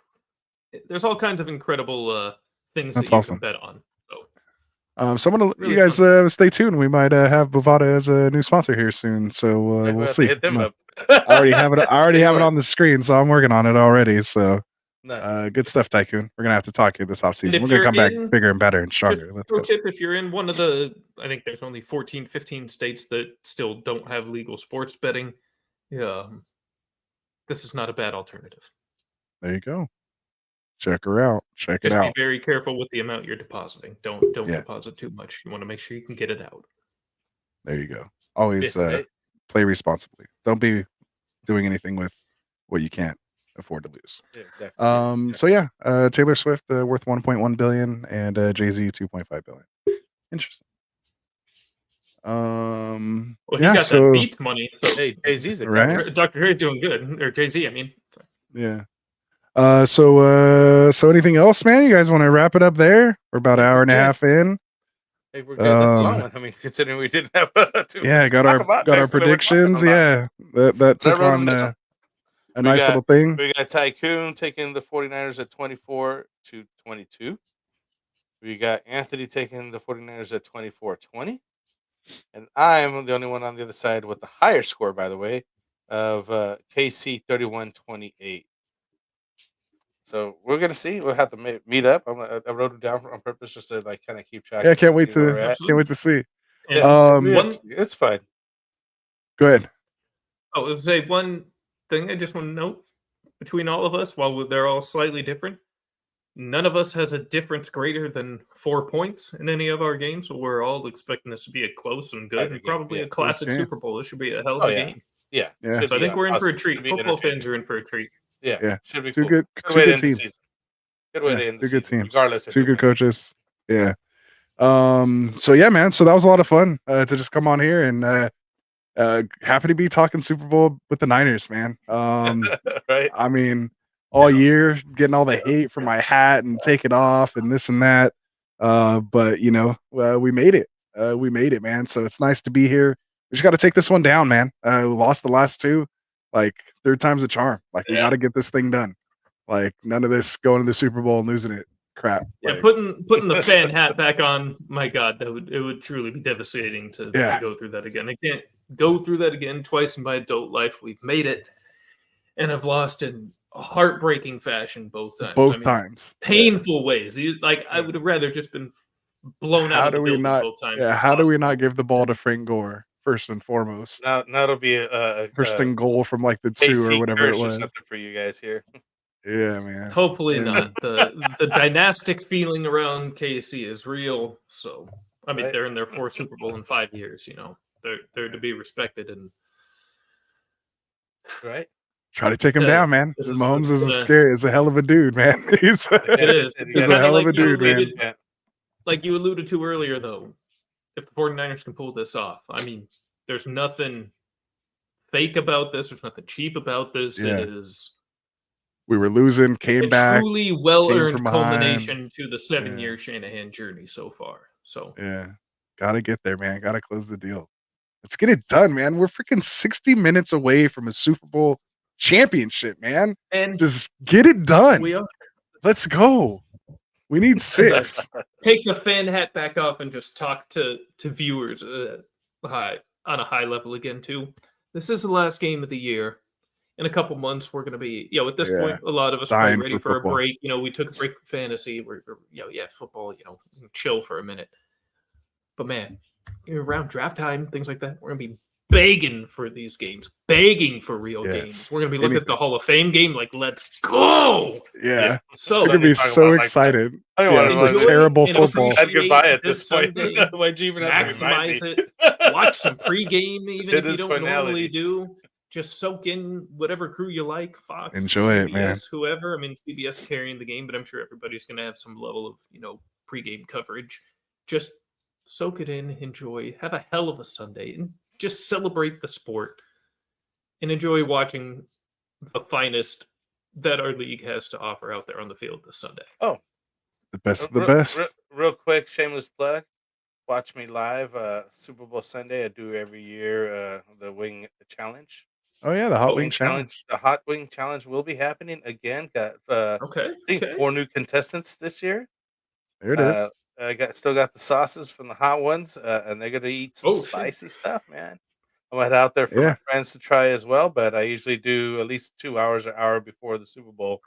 there's all kinds of incredible things That's that you awesome. can bet on. So So I'm gonna Really you guys fun. stay tuned. We might have Bovada as a new sponsor here soon. So Maybe we'll have to see. Hit them I'm up. I already have it. I already Say have it what? on the screen, so I'm working on it already. So Nice. good stuff, Tycoon. We're gonna have to talk here this offseason. if We're gonna you're come back in- bigger and better and Just stronger. Let's pro go. tip, if you're in one of the, I think there's only 14, 15 states that still don't have legal sports betting. This is not a bad alternative. There you go. Check her out. Check it Just be out. very careful with the amount you're depositing. Don't Yeah. deposit too much. You want to make sure you can get it out. There you go. Always Right? play responsibly. Don't be doing anything with what you can't afford to lose. Yeah, exactly. So yeah, Taylor Swift worth 1.1 billion and Jay-Z 2.5 billion. Interesting. Well, he yeah, got so that Beats money. So Hey, Jay-Z's a Right? contract. Dr. Dre's doing good, or Jay Z. I mean, yeah. So anything else, man? You guys want to wrap it up there? We're about an hour and a half in. Hey, we're good. That's a long Um, one. I mean, considering we didn't have too Yeah, much got to our talk about got our next, so we're talking predictions. a lot. Yeah, that took wrote on them down. a nice got- little thing. We got Tycoon taking the 49ers at 24-22. We got Anthony taking the 49ers at 24-20. And I'm the only one on the other side with the higher score, by the way, of KC 31-28. So we're gonna see. We'll have to meet up. I wrote it down on purpose just to like kind of keep track. Yeah, and can't wait see where we're to at. can't wait to see. and Um, Yeah, one, it's fine. Go ahead. I would say one thing I just want to note between all of us, while they're all slightly different, none of us has a difference greater than 4 points in any of our games. So we're all expecting this to be a close and good, Tight and game, probably yeah. a classic Close game. Super Bowl. This should be a hell of Oh, a yeah. game. Yeah. Yeah. Should So I be think we're in for a awesome. treat. Should be Football entertaining. fans are in for a treat. Yeah. Yeah. Should be Two cool. good way to good end the teams. season. Good way Yeah, to end the two good season, teams. regardless of Two who good wins. coaches. Yeah. So yeah, man. So that was a lot of fun to just come on here and happy to be talking Super Bowl with the Niners, man. Right? I mean, all year getting all the hate for my hat and take it off and this and that. But you know, we made it. We made it, man. So it's nice to be here. We just got to take this one down, man. We lost the last two. Like third time's a charm. Like we Yeah. got to get this thing done. Like none of this going to the Super Bowl and losing it. Crap. Yeah, Like, putting the fan hat back on, my God, it would truly be devastating to Yeah. go through that again. I can't go through that again twice in my adult life. We've made it, and I've lost in a heartbreaking fashion both times. both I mean, times. painful ways. Like I would have rather just been blown out How of the do we building not? both times. Yeah, if how do we not possible. give the ball to Frank Gore first and foremost? Now it'll be a First thing goal from like the 2 or KC whatever it curse or was. something for you guys here. Yeah, man. Hopefully And- not. The dynastic feeling around KC is real. So I mean, Right. they're in their 4th Super Bowl in 5 years. You know, they're to be respected. And Right. Try to take him Hey, down, man. this Mahomes is gonna- a hell of a dude, man. He's It is. He's he's a Kinda hell of like a you dude, man. alluded- Like you alluded to earlier, though, if the 49ers can pull this off, I mean, there's nothing fake about this. There's nothing cheap about this. Yeah. It is We were losing, a came back. truly well-earned from behind. culmination to the 7-year Shanahan journey so far. So Yeah. Gotta get there, man. Gotta close the deal. Let's get it done, man. We're freaking 60 minutes away from a Super Bowl championship, man. and Just get it done. we are Let's go. We need 6. take the fan hat back off and just talk to viewers on a high level again too. This is the last game of the year. In a couple months, we're going to be, at this Yeah. point, a lot of us are Dying ready for for football. a break. We took a break from fantasy. We're football, chill for a minute. But man, around draft time, things like that, we're going to be begging for these games, begging for real games. Yes. We're going to be looking at the Hall of Fame game like, let's go. Yeah. So We're gonna be talk so about like that. excited. I don't Yeah, want to the enjoy terrible and football. Said goodbye at this this point. Sunday. Why'd you even have to remind me? Maximize it. Watch some pregame, even It if you is don't finality. normally do. Just soak in whatever crew you like, Fox, Enjoy it, man. CBS, whoever. I mean, CBS carrying the game, but I'm sure everybody's going to have some level of, pregame coverage. Just soak it in, enjoy, have a hell of a Sunday, and just celebrate the sport and enjoy watching the finest that our league has to offer out there on the field this Sunday. Oh, The best of the best. Real quick, shameless plug. Watch me live Super Bowl Sunday. I do every year the Wing Challenge. Oh yeah, the Hot Wing Challenge. The Hot Wing Challenge will be happening again. Got Okay. I think 4 new contestants this year. There it is. I still got the sauces from the hot ones, and they're gonna eat some shit. spicy stuff, man. I'm head out there for Yeah. my friends to try as well, but I usually do at least 2 hours or hour before the Super Bowl.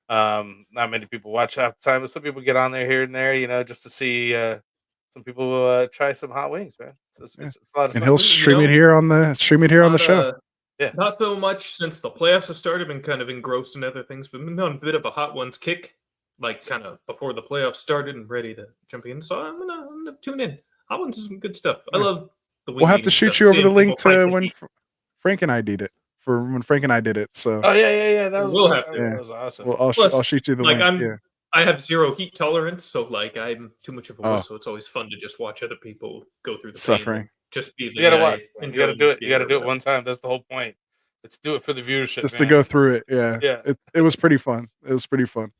Not many people watch half the time, but some people get on there here and there, just to see some people try some hot wings, man. So it's a lot of And fun. he'll stream it here on the show. Yeah. Not so much since the playoffs have started, been kind of engrossed in other things, but been on a bit of a hot ones kick, like kind of before the playoffs started and ready to jump in. So I'm gonna tune in. Hot ones is some good stuff. I love the wing We'll have to eating shoot stuff, you over seeing the link people fight to the when heat. Frank and I did it. For when Frank and I did it. So Oh yeah. That was We'll have to. that was awesome. well, I'll Plus, shoot you the like link. I have zero heat tolerance, so like I'm too much of a wuss, Oh. so it's always fun to just watch other people go through the pain Suffering. and just be the You gotta guy watch. You gotta enjoying do it. the You gotta game do or it whatever. one time. That's the whole point. Let's do it for the viewership. Just to man. go through it. Yeah. Yeah. It was pretty fun. It was pretty fun.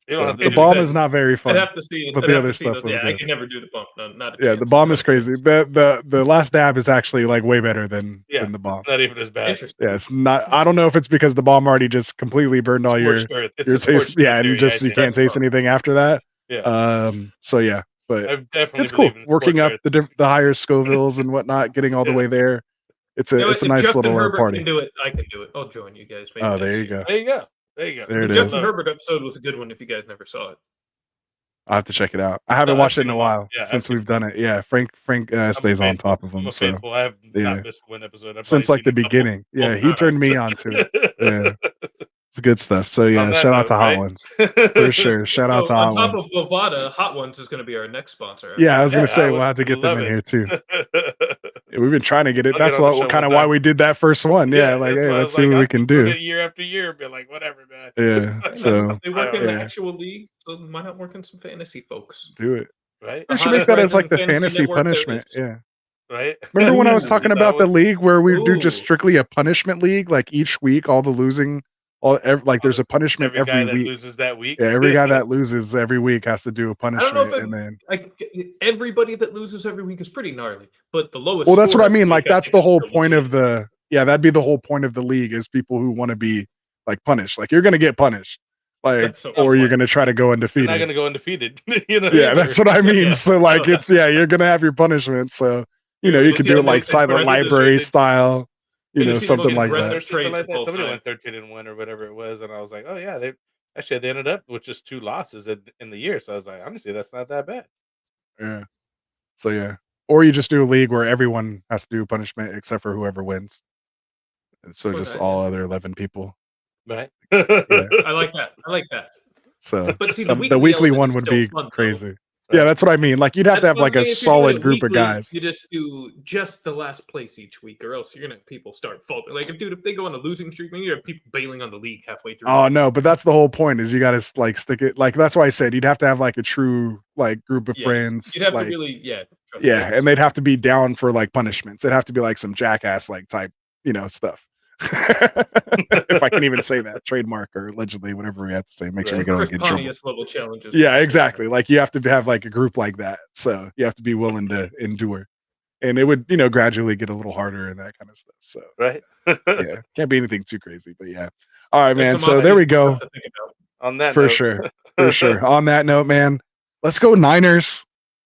You don't So, have to the do bomb that. is not very I'd fun. have to see. But I'd the have other to see stuff those. was Yeah, I good. can never do the bump. No, not a Yeah, chance. the bomb Not is a crazy. chance. The last dab is actually like way better than the bomb. It's not even as bad. Interesting. Yeah, it's not. I don't know if it's because the bomb already just completely burned all your Scorched earth. It's your a scorched taste. Yeah, earth and theory, just I you think. can't taste anything after that. Yeah. So yeah, but I definitely it's cool. believe in Working scorched up earth. the higher Scovilles and whatnot, getting all the way there. It's a You know, it's a if nice Justin little Herbert party. can do it, I can do it. I'll join you guys. Maybe Oh, next there you year. go. There you go. There you go. There The it is. Justin Herbert episode was a good one. If you guys never saw it, I'll have to check it out. I haven't I've watched it seen in a them all. while Yeah, I've since seen we've done it. Yeah, Frank stays on top of I'm them. a So faithful. I have yeah. not missed one episode. I've since probably like the seen a couple beginning. Yeah, he times. turned me on to it. Yeah. It's good stuff. So yeah, On that shout out note, to Hot right? Ones for sure. Shout out so to on Hot top Ones. of Bovada, Hot Ones is going to be our next sponsor. Yeah, I was gonna Yeah, say I we'll would have to get them love in it. here too. Yeah, we've been trying to get it. I'll That's get on the show what kind of one why time. we did that first one. Yeah, like that's hey, why I let's was see like, what I'll we can keep doing do. it year after year, be like, whatever, man. Yeah. Hey, So man, they work in the yeah, actual league, so why not work in some fantasy, folks? do it. Right? We should hottest make that as rising like the fantasy fantasy network there punishment. is. Yeah. Right? Remember when I was talking That about the one? league where we do just Ooh. strictly a punishment league, like each week, all the losing, like there's a punishment Every guy every that week. loses that week. Yeah, every guy that loses every week has to do a I don't know punishment, if and then everybody that loses every week is pretty gnarly, but the lowest. well, that's score what I every mean. week, Like I that's think, the is whole still point legit. of the that'd be the whole point of the league is people who want to be like punished. Like you're gonna get punished, like That's so or you're funny. gonna try to go You're undefeated. not gonna go undefeated. You know, Yeah, either. that's what I mean. Yeah. So like No, it's you're gonna have your punishment. So you know you You'll could see do the it like most Silent aggressive Library shit. style, you You'll know, see the something most like aggressive that. Or something trades like of that. all Somebody time. went 13-1 or whatever it was, and I was like, oh yeah, they ended up with just 2 losses in the year. So I was like, honestly, that's not that bad. Yeah. So yeah, or you just do a league where everyone has to do punishment except for whoever wins. So Or just that, all yeah. other 11 people. Right. Yeah. I like that. I like that. So But see, the the weekly element one is would still be fun, though. crazy. Yeah, that's what I mean. Like you'd have to That's have what I'm like a saying. If you're doing solid it group of weekly, guys. you just do just the last place each week, or else you're gonna have people start falling. Like, if they go on a losing streak, then you have people bailing on the league halfway through. Oh no, but that's the whole point. Is you got to like stick it. Like that's why I said you'd have to have like a true like group of Yeah, friends. you'd have like to really, trust yeah, us. and they'd have to be down for like punishments. It'd have to be like some jackass like type, stuff. If I can even say that trademark or allegedly, whatever we have to say, make sure we Some don't Chris get in trouble. Pontius level challenges. Yeah, for sure. exactly. Like you have to have like a group like that. So you have to be willing to endure, and it would gradually get a little harder and that kind of stuff. So Right. yeah, can't be anything too crazy, but yeah. All right, man. That's some So there we off-season go. stuff to think about. On that For note. sure. For sure. On that note, man, let's go Niners.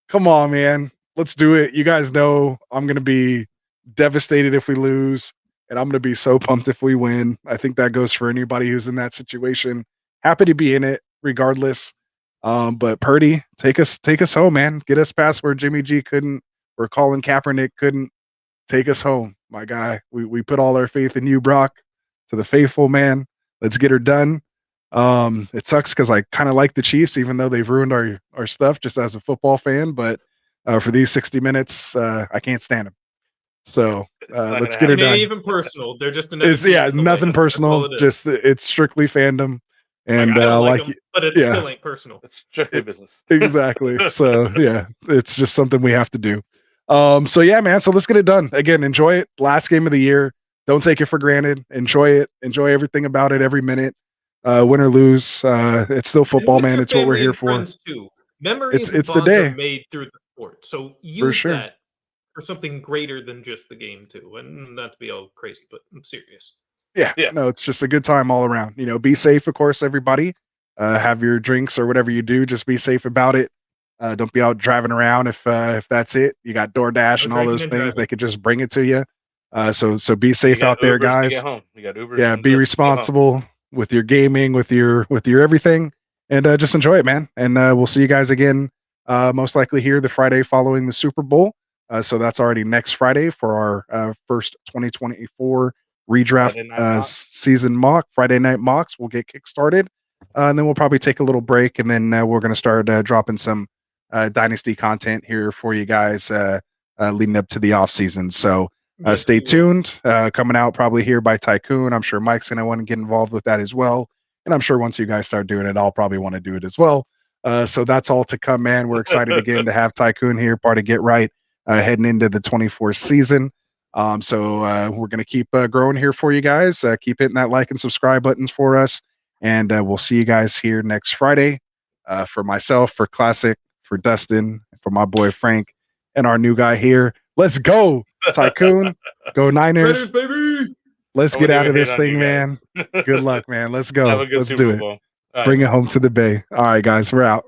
Come on, man. Let's do it. You guys know I'm going to be devastated if we lose, and I'm going to be so pumped if we win. I think that goes for anybody who's in that situation. Happy to be in it regardless. But Purdy, take us home, man. Get us past where Jimmy G couldn't or Colin Kaepernick couldn't. Take us home, my guy. We put all our faith in you, Brock. To the faithful, man. Let's get her done. It sucks because I kind of like the Chiefs, even though they've ruined our stuff just as a football fan. But for these 60 minutes, I can't stand them. So let's get her It ain't done. even personal. They're just another It's team yeah, in the nothing league. That's all personal. it is. Just it's strictly fandom. And I don't like like them, but it yeah. still ain't personal. It's strictly business. Exactly. So yeah, it's just something we have to do. So yeah, man. So let's get it done. Again, enjoy it. Last game of the year. Don't take it for granted. Enjoy it. Enjoy everything about it. Every minute. Win or lose. It's still football, man. It's what we're here for. Friends too. Memories It's and the bonds day. are made through the sport. So use sure. that for something greater than just the game too. And not to be all crazy, but I'm serious. Yeah. No, it's just a good time all around. Be safe, of course, everybody. Have your drinks or whatever you do. Just be safe about it. Don't be out driving around if that's it. You got DoorDash and all those things. They could just bring it to you. So be safe out there, guys. You got Ubers. Yeah, be responsible with your gaming, with your everything, and just enjoy it, man. And we'll see you guys again, most likely here the Friday following the Super Bowl. So that's already next Friday for our first 2024 redraft season mock. Friday night mocks. We'll get kickstarted, and then we'll probably take a little break, and then we're going to start dropping some Dynasty content here for you guys leading up to the off season. So stay tuned. Coming out probably here by Tycoon. I'm sure Mike's going to want to get involved with that as well. And I'm sure once you guys start doing it, I'll probably want to do it as well. So that's all to come, man. We're excited again to have Tycoon here, part of Get Right, heading into the 24th season. So we're going to keep growing here for you guys. Keep hitting that like and subscribe buttons for us. And we'll see you guys here next Friday. For myself, for Classic, for Dustin, for my boy Frank, and our new guy here. Let's go, Tycoon. Go Niners. Baby. Let's get out of this thing, man. Good luck, man. Let's go. Let's do it. Bring it home to the Bay. All right, guys, we're out.